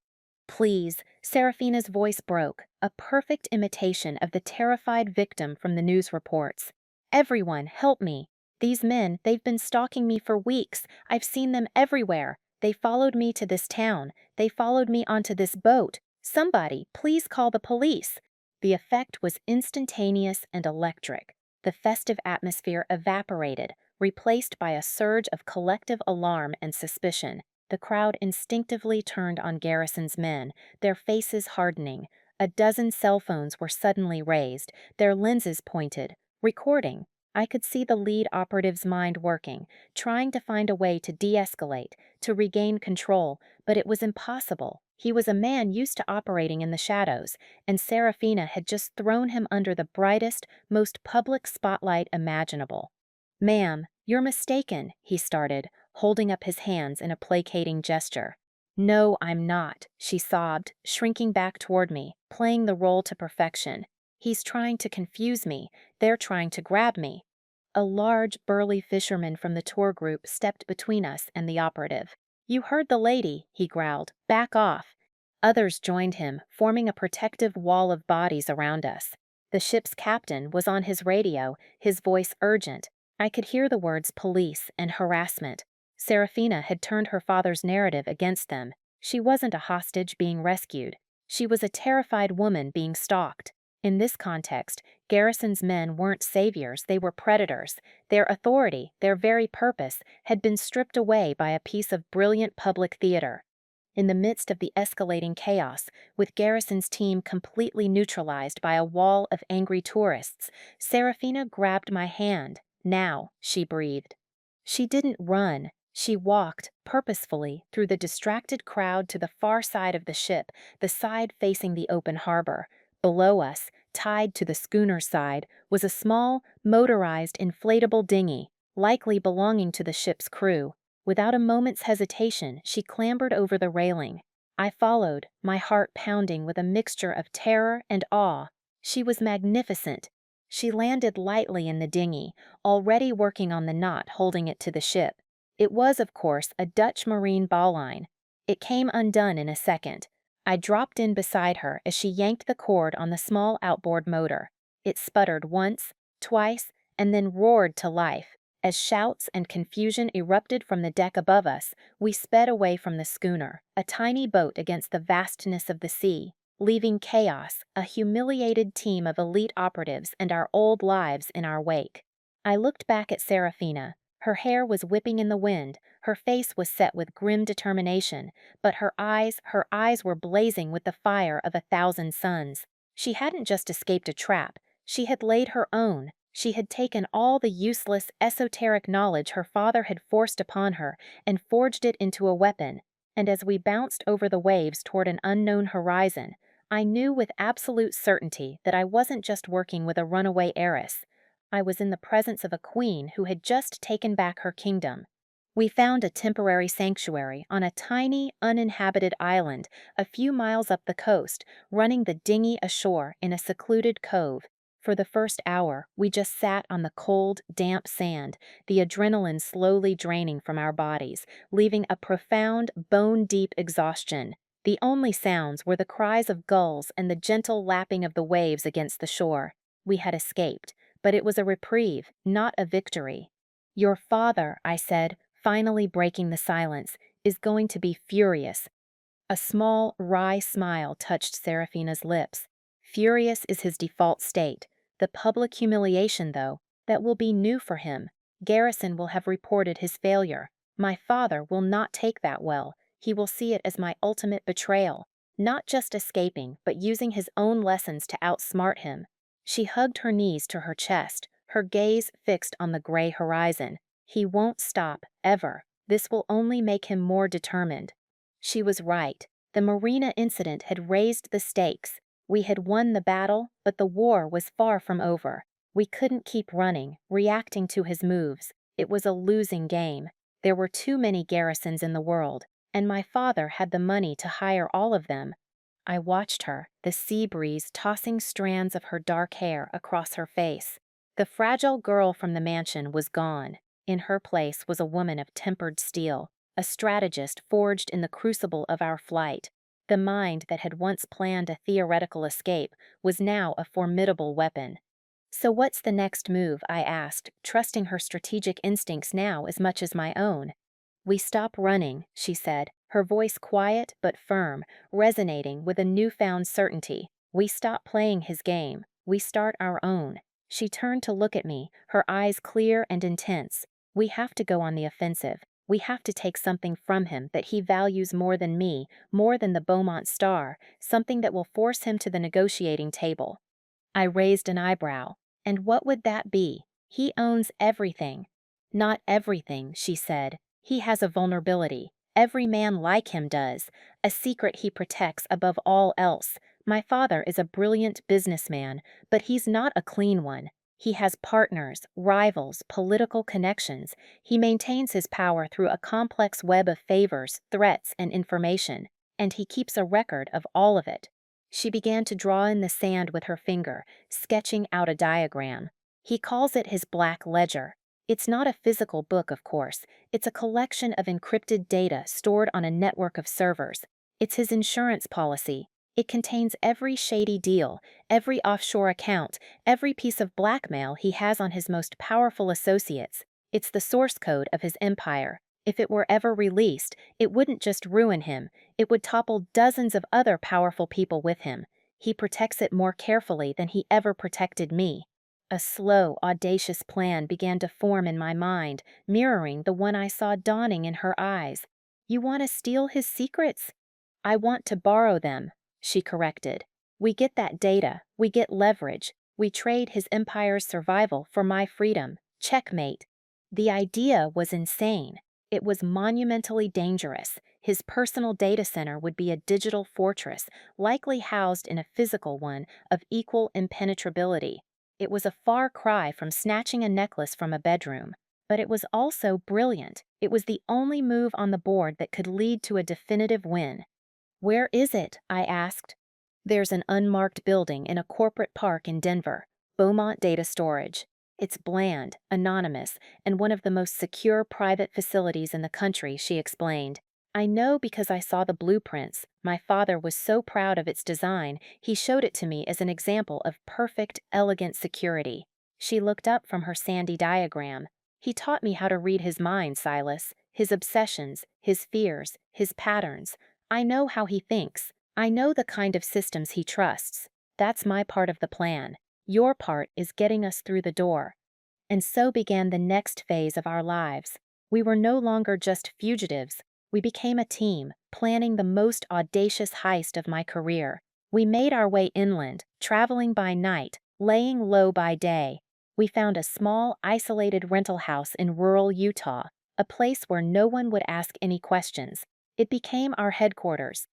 "Please," Serafina's voice broke, a perfect imitation of the terrified victim from the news reports. "Everyone, help me. These men, they've been stalking me for weeks. I've seen them everywhere. They followed me to this town. They followed me onto this boat. Somebody, please call the police." The effect was instantaneous and electric. The festive atmosphere evaporated, replaced by a surge of collective alarm and suspicion. The crowd instinctively turned on Garrison's men, their faces hardening. A dozen cell phones were suddenly raised, their lenses pointed, recording. I could see the lead operative's mind working, trying to find a way to de-escalate, to regain control, but it was impossible. He was a man used to operating in the shadows, and Serafina had just thrown him under the brightest, most public spotlight imaginable. "Ma'am, you're mistaken," he started, holding up his hands in a placating gesture. "No, I'm not," she sobbed, shrinking back toward me, playing the role to perfection. "He's trying to confuse me. They're trying to grab me." A large, burly fisherman from the tour group stepped between us and the operative. "You heard the lady," he growled. "Back off." Others joined him, forming a protective wall of bodies around us. The ship's captain was on his radio, his voice urgent. I could hear the words police and harassment. Serafina had turned her father's narrative against them. She wasn't a hostage being rescued. She was a terrified woman being stalked. In this context, Garrison's men weren't saviors, they were predators. Their authority, their very purpose, had been stripped away by a piece of brilliant public theater. In the midst of the escalating chaos, with Garrison's team completely neutralized by a wall of angry tourists, Serafina grabbed my hand. "Now," she breathed. She didn't run. She walked, purposefully, through the distracted crowd to the far side of the ship, the side facing the open harbor. Below us, tied to the schooner's side, was a small, motorized, inflatable dinghy, likely belonging to the ship's crew. Without a moment's hesitation, she clambered over the railing. I followed, my heart pounding with a mixture of terror and awe. She was magnificent. She landed lightly in the dinghy, already working on the knot holding it to the ship. It was, of course, a Dutch marine bowline. It came undone in a second. I dropped in beside her as she yanked the cord on the small outboard motor. It sputtered once, twice, and then roared to life. As shouts and confusion erupted from the deck above us, we sped away from the schooner, a tiny boat against the vastness of the sea, leaving chaos, a humiliated team of elite operatives and our old lives in our wake. I looked back at Serafina. Her hair was whipping in the wind, her face was set with grim determination, but her eyes were blazing with the fire of 1,000 suns. She hadn't just escaped a trap, she had laid her own. She had taken all the useless, esoteric knowledge her father had forced upon her and forged it into a weapon, and as we bounced over the waves toward an unknown horizon, I knew with absolute certainty that I wasn't just working with a runaway heiress. I was in the presence of a queen who had just taken back her kingdom. We found a temporary sanctuary on a tiny, uninhabited island a few miles up the coast, running the dinghy ashore in a secluded cove. For the first hour, we just sat on the cold, damp sand, the adrenaline slowly draining from our bodies, leaving a profound, bone-deep exhaustion. The only sounds were the cries of gulls and the gentle lapping of the waves against the shore. We had escaped, but it was a reprieve, not a victory. "Your father," I said, finally breaking the silence, "is going to be furious." A small, wry smile touched Serafina's lips. "Furious is his default state. The public humiliation, though, that will be new for him. Garrison will have reported his failure. My father will not take that well. He will see it as my ultimate betrayal. Not just escaping, but using his own lessons to outsmart him." She hugged her knees to her chest, her gaze fixed on the gray horizon. "He won't stop, ever. This will only make him more determined." She was right. The Marina incident had raised the stakes. We had won the battle, but the war was far from over. We couldn't keep running, reacting to his moves. It was a losing game. There were too many Garrisons in the world, and my father had the money to hire all of them. I watched her, the sea breeze tossing strands of her dark hair across her face. The fragile girl from the mansion was gone. In her place was a woman of tempered steel, a strategist forged in the crucible of our flight. The mind that had once planned a theoretical escape was now a formidable weapon. "So what's the next move?" I asked, trusting her strategic instincts now as much as my own. "We stop running," she said, her voice quiet but firm, resonating with a newfound certainty. "We stop playing his game. We start our own." She turned to look at me, her eyes clear and intense. "We have to go on the offensive. We have to take something from him that he values more than me, more than the Beaumont star, something that will force him to the negotiating table." I raised an eyebrow. "And what would that be? He owns everything." "Not everything," she said. "He has a vulnerability. Every man like him does. A secret he protects above all else. My father is a brilliant businessman, but he's not a clean one. He has partners, rivals, political connections. He maintains his power through a complex web of favors, threats, and information, and he keeps a record of all of it." She began to draw in the sand with her finger, sketching out a diagram. "He calls it his black ledger. It's not a physical book, of course. It's a collection of encrypted data stored on a network of servers. It's his insurance policy. It contains every shady deal, every offshore account, every piece of blackmail he has on his most powerful associates. It's the source code of his empire. If it were ever released, it wouldn't just ruin him, it would topple dozens of other powerful people with him. He protects it more carefully than he ever protected me." A slow, audacious plan began to form in my mind, mirroring the one I saw dawning in her eyes. "You want to steal his secrets?" "I want to borrow them," she corrected. "We get that data, we get leverage, we trade his empire's survival for my freedom. Checkmate." The idea was insane. It was monumentally dangerous. His personal data center would be a digital fortress, likely housed in a physical one of equal impenetrability. It was a far cry from snatching a necklace from a bedroom. But it was also brilliant. It was the only move on the board that could lead to a definitive win. "Where is it?" I asked. "There's an unmarked building in a corporate park in Denver. Beaumont Data Storage. It's bland, anonymous, and one of the most secure private facilities in the country," she explained. "I know because I saw the blueprints. My father was so proud of its design, he showed it to me as an example of perfect, elegant security." She looked up from her sandy diagram. "He taught me how to read his mind, Silas. His obsessions, his fears, his patterns. I know how he thinks. I know the kind of systems he trusts. That's my part of the plan. Your part is getting us through the door." And so began the next phase of our lives. We were no longer just fugitives. We became a team, planning the most audacious heist of my career. We made our way inland, traveling by night, laying low by day. We found a small, isolated rental house in rural Utah, a place where no one would ask any questions. It became our headquarters.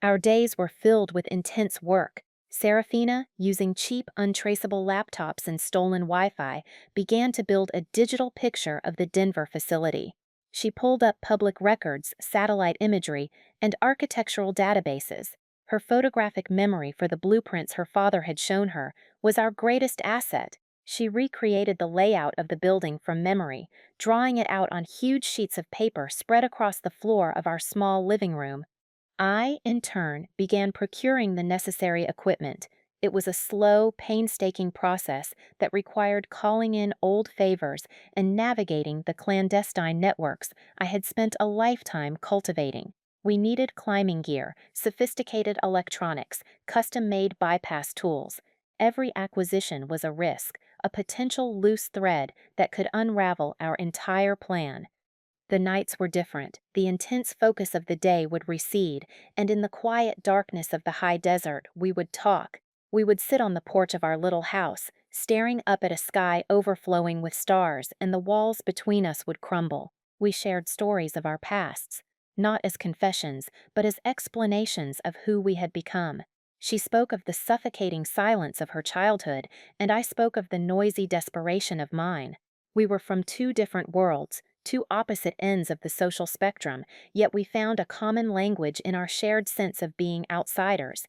Our days were filled with intense work. Serafina, using cheap, untraceable laptops and stolen Wi-Fi, began to build a digital picture of the Denver facility. She pulled up public records, satellite imagery, and architectural databases. Her photographic memory for the blueprints her father had shown her was our greatest asset. She recreated the layout of the building from memory, drawing it out on huge sheets of paper spread across the floor of our small living room. I, in turn, began procuring the necessary equipment. It was a slow, painstaking process that required calling in old favors and navigating the clandestine networks I had spent a lifetime cultivating. We needed climbing gear, sophisticated electronics, custom-made bypass tools. Every acquisition was a risk, a potential loose thread that could unravel our entire plan. The nights were different. The intense focus of the day would recede, and in the quiet darkness of the high desert, we would talk. We would sit on the porch of our little house, staring up at a sky overflowing with stars, and the walls between us would crumble. We shared stories of our pasts, not as confessions, but as explanations of who we had become. She spoke of the suffocating silence of her childhood, and I spoke of the noisy desperation of mine. We were from two different worlds, two opposite ends of the social spectrum, yet we found a common language in our shared sense of being outsiders.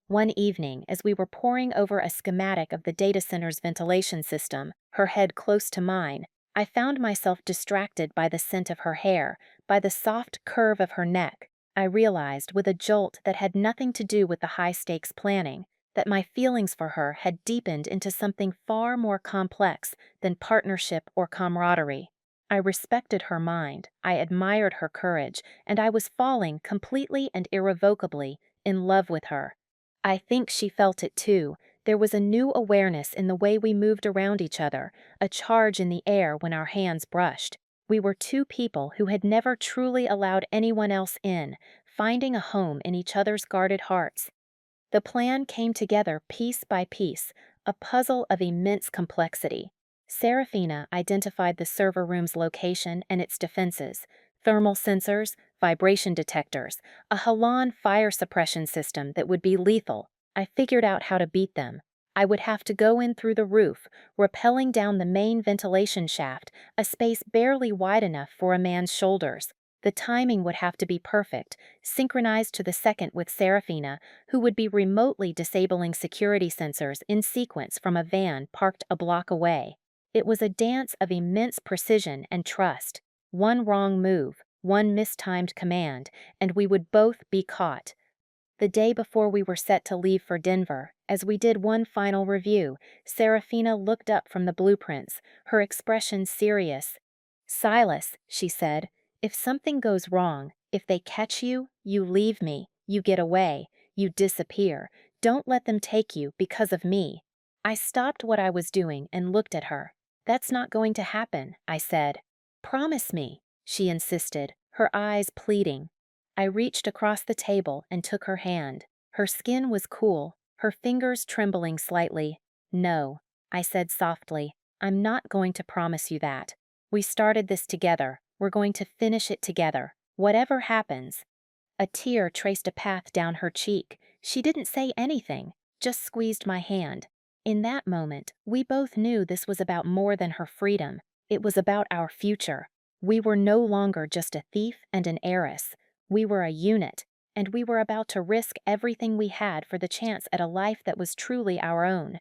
One evening, as we were poring over a schematic of the data center's ventilation system, her head close to mine, I found myself distracted by the scent of her hair, by the soft curve of her neck. I realized, with a jolt that had nothing to do with the high-stakes planning, that my feelings for her had deepened into something far more complex than partnership or camaraderie. I respected her mind, I admired her courage, and I was falling completely and irrevocably in love with her. I think she felt it too. There was a new awareness in the way we moved around each other, a charge in the air when our hands brushed. We were two people who had never truly allowed anyone else in, finding a home in each other's guarded hearts. The plan came together piece by piece, a puzzle of immense complexity. Serafina identified the server room's location and its defenses: thermal sensors, vibration detectors, a Halon fire suppression system that would be lethal. I figured out how to beat them. I would have to go in through the roof, rappelling down the main ventilation shaft, a space barely wide enough for a man's shoulders. The timing would have to be perfect, synchronized to the second with Serafina, who would be remotely disabling security sensors in sequence from a van parked a block away. It was a dance of immense precision and trust. One wrong move, one mistimed command, and we would both be caught. The day before we were set to leave for Denver, as we did one final review, Serafina looked up from the blueprints, her expression serious. "Silas," she said, "if something goes wrong, if they catch you, you leave me, you get away, you disappear. Don't let them take you because of me." I stopped what I was doing and looked at her. "That's not going to happen," I said. "Promise me," she insisted, her eyes pleading. I reached across the table and took her hand. Her skin was cool, her fingers trembling slightly. "No," I said softly, "I'm not going to promise you that. We started this together. We're going to finish it together, whatever happens." A tear traced a path down her cheek. She didn't say anything, just squeezed my hand. In that moment, we both knew this was about more than her freedom. It was about our future. We were no longer just a thief and an heiress. We were a unit, and we were about to risk everything we had for the chance at a life that was truly our own.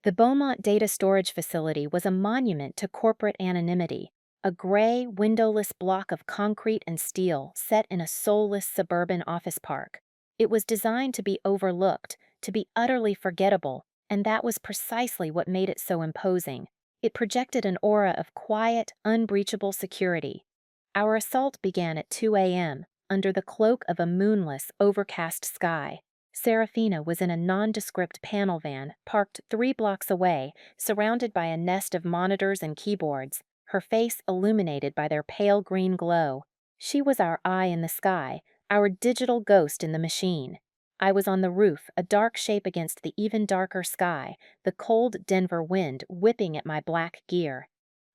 The Beaumont Data Storage Facility was a monument to corporate anonymity, a gray, windowless block of concrete and steel set in a soulless suburban office park. It was designed to be overlooked, to be utterly forgettable, and that was precisely what made it so imposing. It projected an aura of quiet, unbreachable security. Our assault began at 2 a.m., under the cloak of a moonless, overcast sky. Serafina was in a nondescript panel van parked 3 blocks away, surrounded by a nest of monitors and keyboards, her face illuminated by their pale green glow. She was our eye in the sky, our digital ghost in the machine. I was on the roof, a dark shape against the even darker sky, the cold Denver wind whipping at my black gear.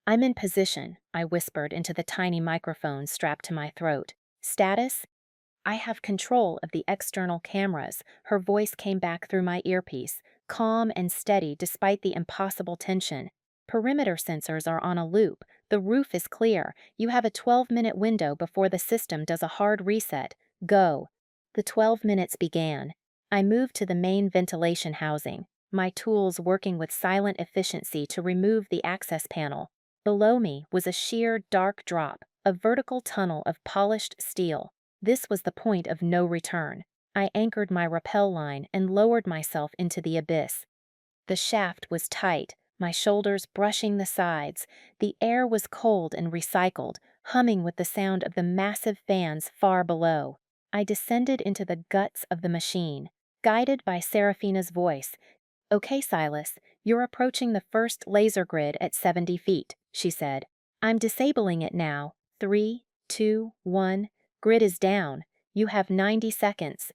"I'm in position," I whispered into the tiny microphone strapped to my throat. "Status?" "I have control of the external cameras," her voice came back through my earpiece, calm and steady despite the impossible tension. "Perimeter sensors are on a loop. The roof is clear. You have a 12-minute window before the system does a hard reset. Go." The 12 minutes began. I moved to the main ventilation housing, my tools working with silent efficiency to remove the access panel. Below me was a sheer, dark drop, a vertical tunnel of polished steel. This was the point of no return. I anchored my rappel line and lowered myself into the abyss. The shaft was tight, my shoulders brushing the sides. The air was cold and recycled, humming with the sound of the massive fans far below. I descended into the guts of the machine, guided by Serafina's voice. "Okay, Silas, you're approaching the first laser grid at 70 feet, she said. "I'm disabling it now. 3, 2, 1. Grid is down. You have 90 seconds.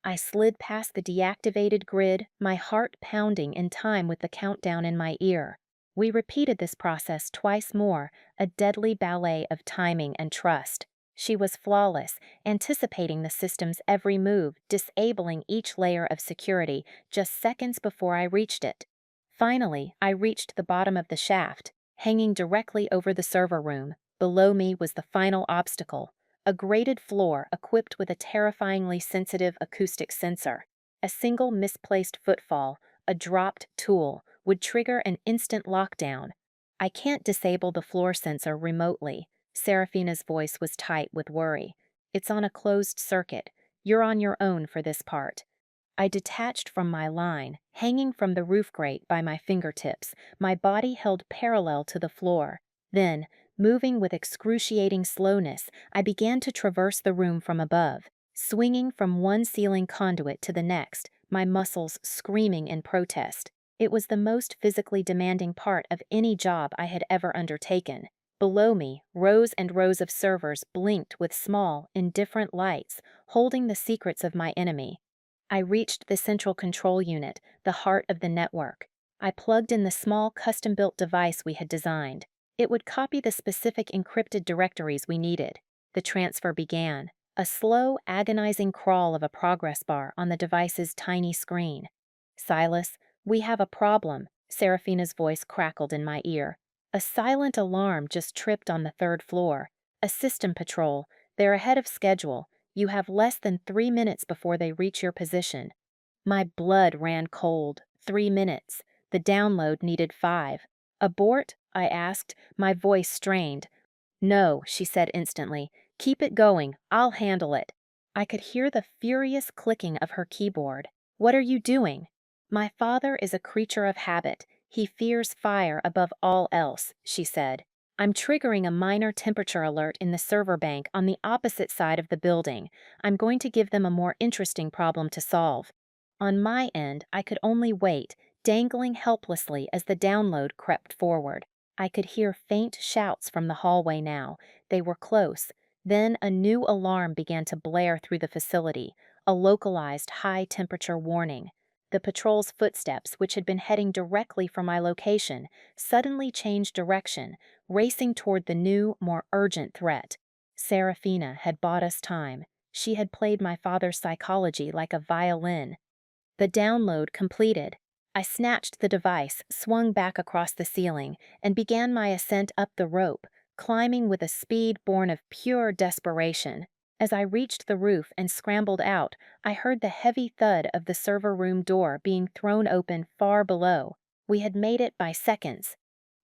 I slid past the deactivated grid, my heart pounding in time with the countdown in my ear. We repeated this process twice more, a deadly ballet of timing and trust. She was flawless, anticipating the system's every move, disabling each layer of security just seconds before I reached it. Finally, I reached the bottom of the shaft, hanging directly over the server room. Below me was the final obstacle. A grated floor equipped with a terrifyingly sensitive acoustic sensor. A single misplaced footfall, a dropped tool, would trigger an instant lockdown. "I can't disable the floor sensor remotely." Serafina's voice was tight with worry. "It's on a closed circuit. You're on your own for this part." I detached from my line, hanging from the roof grate by my fingertips, my body held parallel to the floor. Then, moving with excruciating slowness, I began to traverse the room from above, swinging from one ceiling conduit to the next, my muscles screaming in protest. It was the most physically demanding part of any job I had ever undertaken. Below me, rows and rows of servers blinked with small, indifferent lights, holding the secrets of my enemy. I reached the central control unit, the heart of the network. I plugged in the small, custom-built device we had designed. It would copy the specific encrypted directories we needed. The transfer began, a slow, agonizing crawl of a progress bar on the device's tiny screen. "Silas, we have a problem," Seraphina's voice crackled in my ear. "A silent alarm just tripped on the third floor. A system patrol. They're ahead of schedule. You have less than 3 minutes before they reach your position." My blood ran cold. 3 minutes. The download needed 5. "Abort?" I asked, my voice strained. "No," she said instantly. "Keep it going. I'll handle it." I could hear the furious clicking of her keyboard. "What are you doing?" "My father is a creature of habit. He fears fire above all else," she said. "I'm triggering a minor temperature alert in the server bank on the opposite side of the building. I'm going to give them a more interesting problem to solve." On my end, I could only wait, dangling helplessly as the download crept forward. I could hear faint shouts from the hallway now. They were close. Then a new alarm began to blare through the facility, a localized high-temperature warning. The patrol's footsteps, which had been heading directly for my location, suddenly changed direction, racing toward the new, more urgent threat. Seraphina had bought us time. She had played my father's psychology like a violin. The download completed. I snatched the device, swung back across the ceiling, and began my ascent up the rope, climbing with a speed born of pure desperation. As I reached the roof and scrambled out, I heard the heavy thud of the server room door being thrown open far below. We had made it by seconds.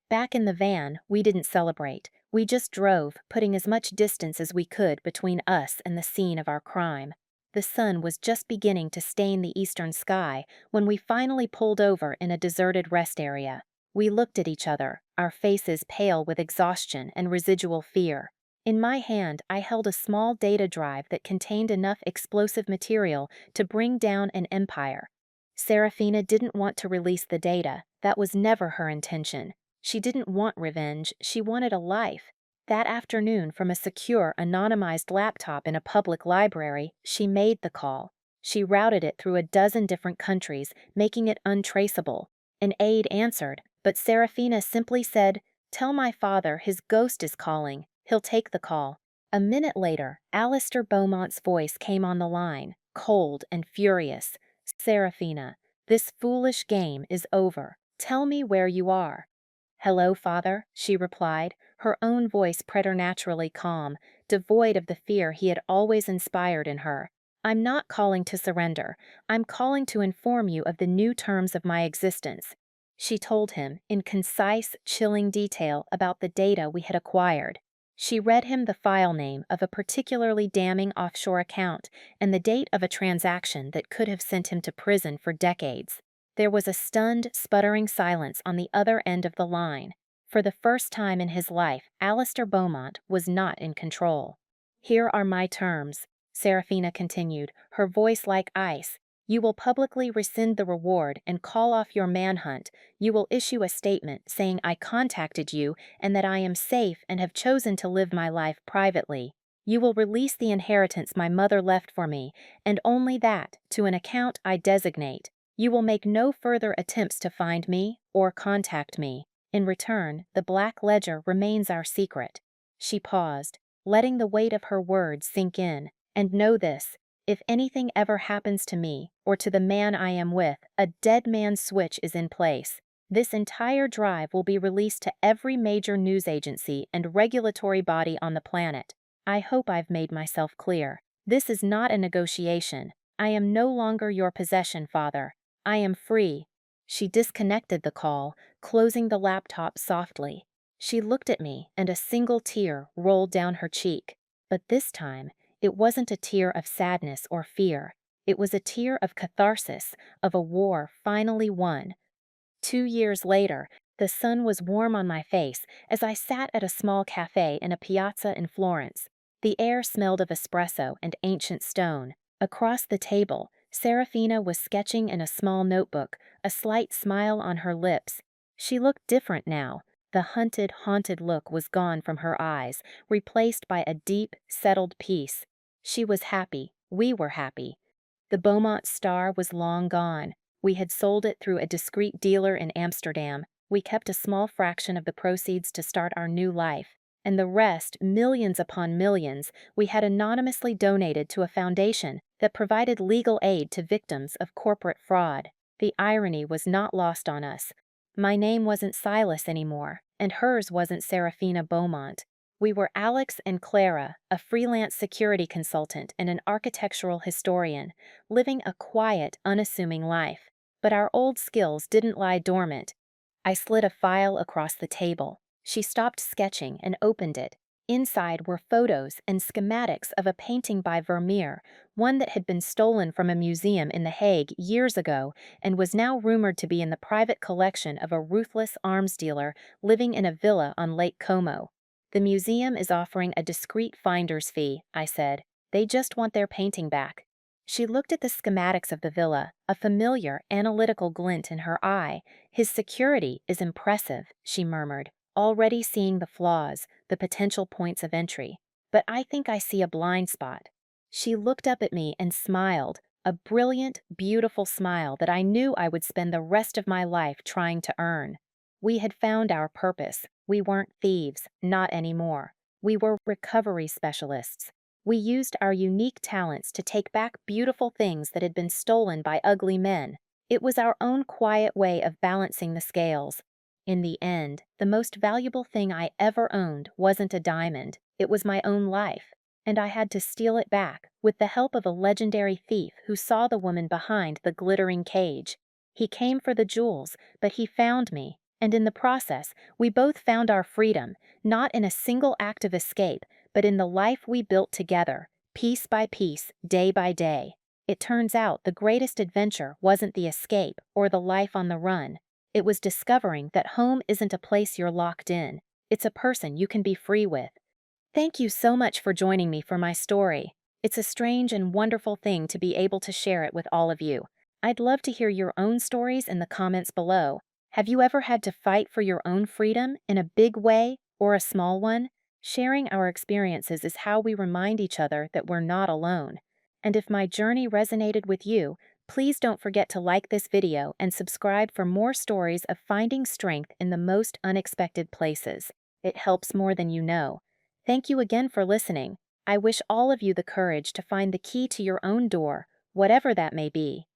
Back in the van, we didn't celebrate. We just drove, putting as much distance as we could between us and the scene of our crime. The sun was just beginning to stain the eastern sky when we finally pulled over in a deserted rest area. We looked at each other, our faces pale with exhaustion and residual fear. In my hand, I held a small data drive that contained enough explosive material to bring down an empire. Seraphina didn't want to release the data. That was never her intention. She didn't want revenge, she wanted a life. That afternoon, from a secure, anonymized laptop in a public library, she made the call. She routed it through a dozen different countries, making it untraceable. An aide answered, but Seraphina simply said, "Tell my father his ghost is calling. He'll take the call." A minute later, Alistair Beaumont's voice came on the line, cold and furious. "Seraphina, this foolish game is over. Tell me where you are." "Hello, Father," she replied, her own voice preternaturally calm, devoid of the fear he had always inspired in her. "I'm not calling to surrender. I'm calling to inform you of the new terms of my existence." She told him, in concise, chilling detail, about the data we had acquired. She read him the file name of a particularly damning offshore account and the date of a transaction that could have sent him to prison for decades. There was a stunned, sputtering silence on the other end of the line. For the first time in his life, Alistair Beaumont was not in control. "Here are my terms," Seraphina continued, her voice like ice. "You will publicly rescind the reward and call off your manhunt. You will issue a statement saying I contacted you and that I am safe and have chosen to live my life privately. You will release the inheritance my mother left for me, and only that, to an account I designate. You will make no further attempts to find me or contact me. In return, the Black Ledger remains our secret." She paused, letting the weight of her words sink in. "And know this, if anything ever happens to me or to the man I am with, a dead man's switch is in place. This entire drive will be released to every major news agency and regulatory body on the planet. I hope I've made myself clear. This is not a negotiation. I am no longer your possession, Father. I am free." She disconnected the call, closing the laptop softly. She looked at me, and a single tear rolled down her cheek. But this time, it wasn't a tear of sadness or fear. It was a tear of catharsis, of a war finally won. 2 years later, the sun was warm on my face as I sat at a small cafe in a piazza in Florence. The air smelled of espresso and ancient stone. Across the table, Seraphina was sketching in a small notebook, a slight smile on her lips. She looked different now, The haunted look was gone from her eyes, replaced by a deep, settled peace. She was happy. We were happy. The Beaumont star was long gone. We had sold it through a discreet dealer in Amsterdam. We kept a small fraction of the proceeds to start our new life, and the rest, millions upon millions, we had anonymously donated to a foundation that provided legal aid to victims of corporate fraud. The irony was not lost on us. My name wasn't Silas anymore, and hers wasn't Serafina Beaumont. We were Alex and Clara, a freelance security consultant and an architectural historian, living a quiet, unassuming life. But our old skills didn't lie dormant. I slid a file across the table. She stopped sketching and opened it. Inside were photos and schematics of a painting by Vermeer, one that had been stolen from a museum in The Hague years ago and was now rumored to be in the private collection of a ruthless arms dealer living in a villa on Lake Como. The museum is offering a discreet finder's fee, I said. They just want their painting back. She looked at the schematics of the villa, a familiar, analytical glint in her eye. His security is impressive, she murmured, already seeing the flaws, the potential points of entry. But I think I see a blind spot. She looked up at me and smiled, a brilliant, beautiful smile that I knew I would spend the rest of my life trying to earn. We had found our purpose. We weren't thieves, not anymore. We were recovery specialists. We used our unique talents to take back beautiful things that had been stolen by ugly men. It was our own quiet way of balancing the scales. In the end, the most valuable thing I ever owned wasn't a diamond, it was my own life. And I had to steal it back, with the help of a legendary thief who saw the woman behind the glittering cage. He came for the jewels, but he found me, and in the process, we both found our freedom, not in a single act of escape, but in the life we built together, piece by piece, day by day. It turns out the greatest adventure wasn't the escape or the life on the run. It was discovering that home isn't a place you're locked in. It's a person you can be free with. Thank you so much for joining me for my story. It's a strange and wonderful thing to be able to share it with all of you. I'd love to hear your own stories in the comments below. Have you ever had to fight for your own freedom in a big way or a small one? Sharing our experiences is how we remind each other that we're not alone. And if my journey resonated with you, please don't forget to like this video and subscribe for more stories of finding strength in the most unexpected places. It helps more than you know. Thank you again for listening. I wish all of you the courage to find the key to your own door, whatever that may be.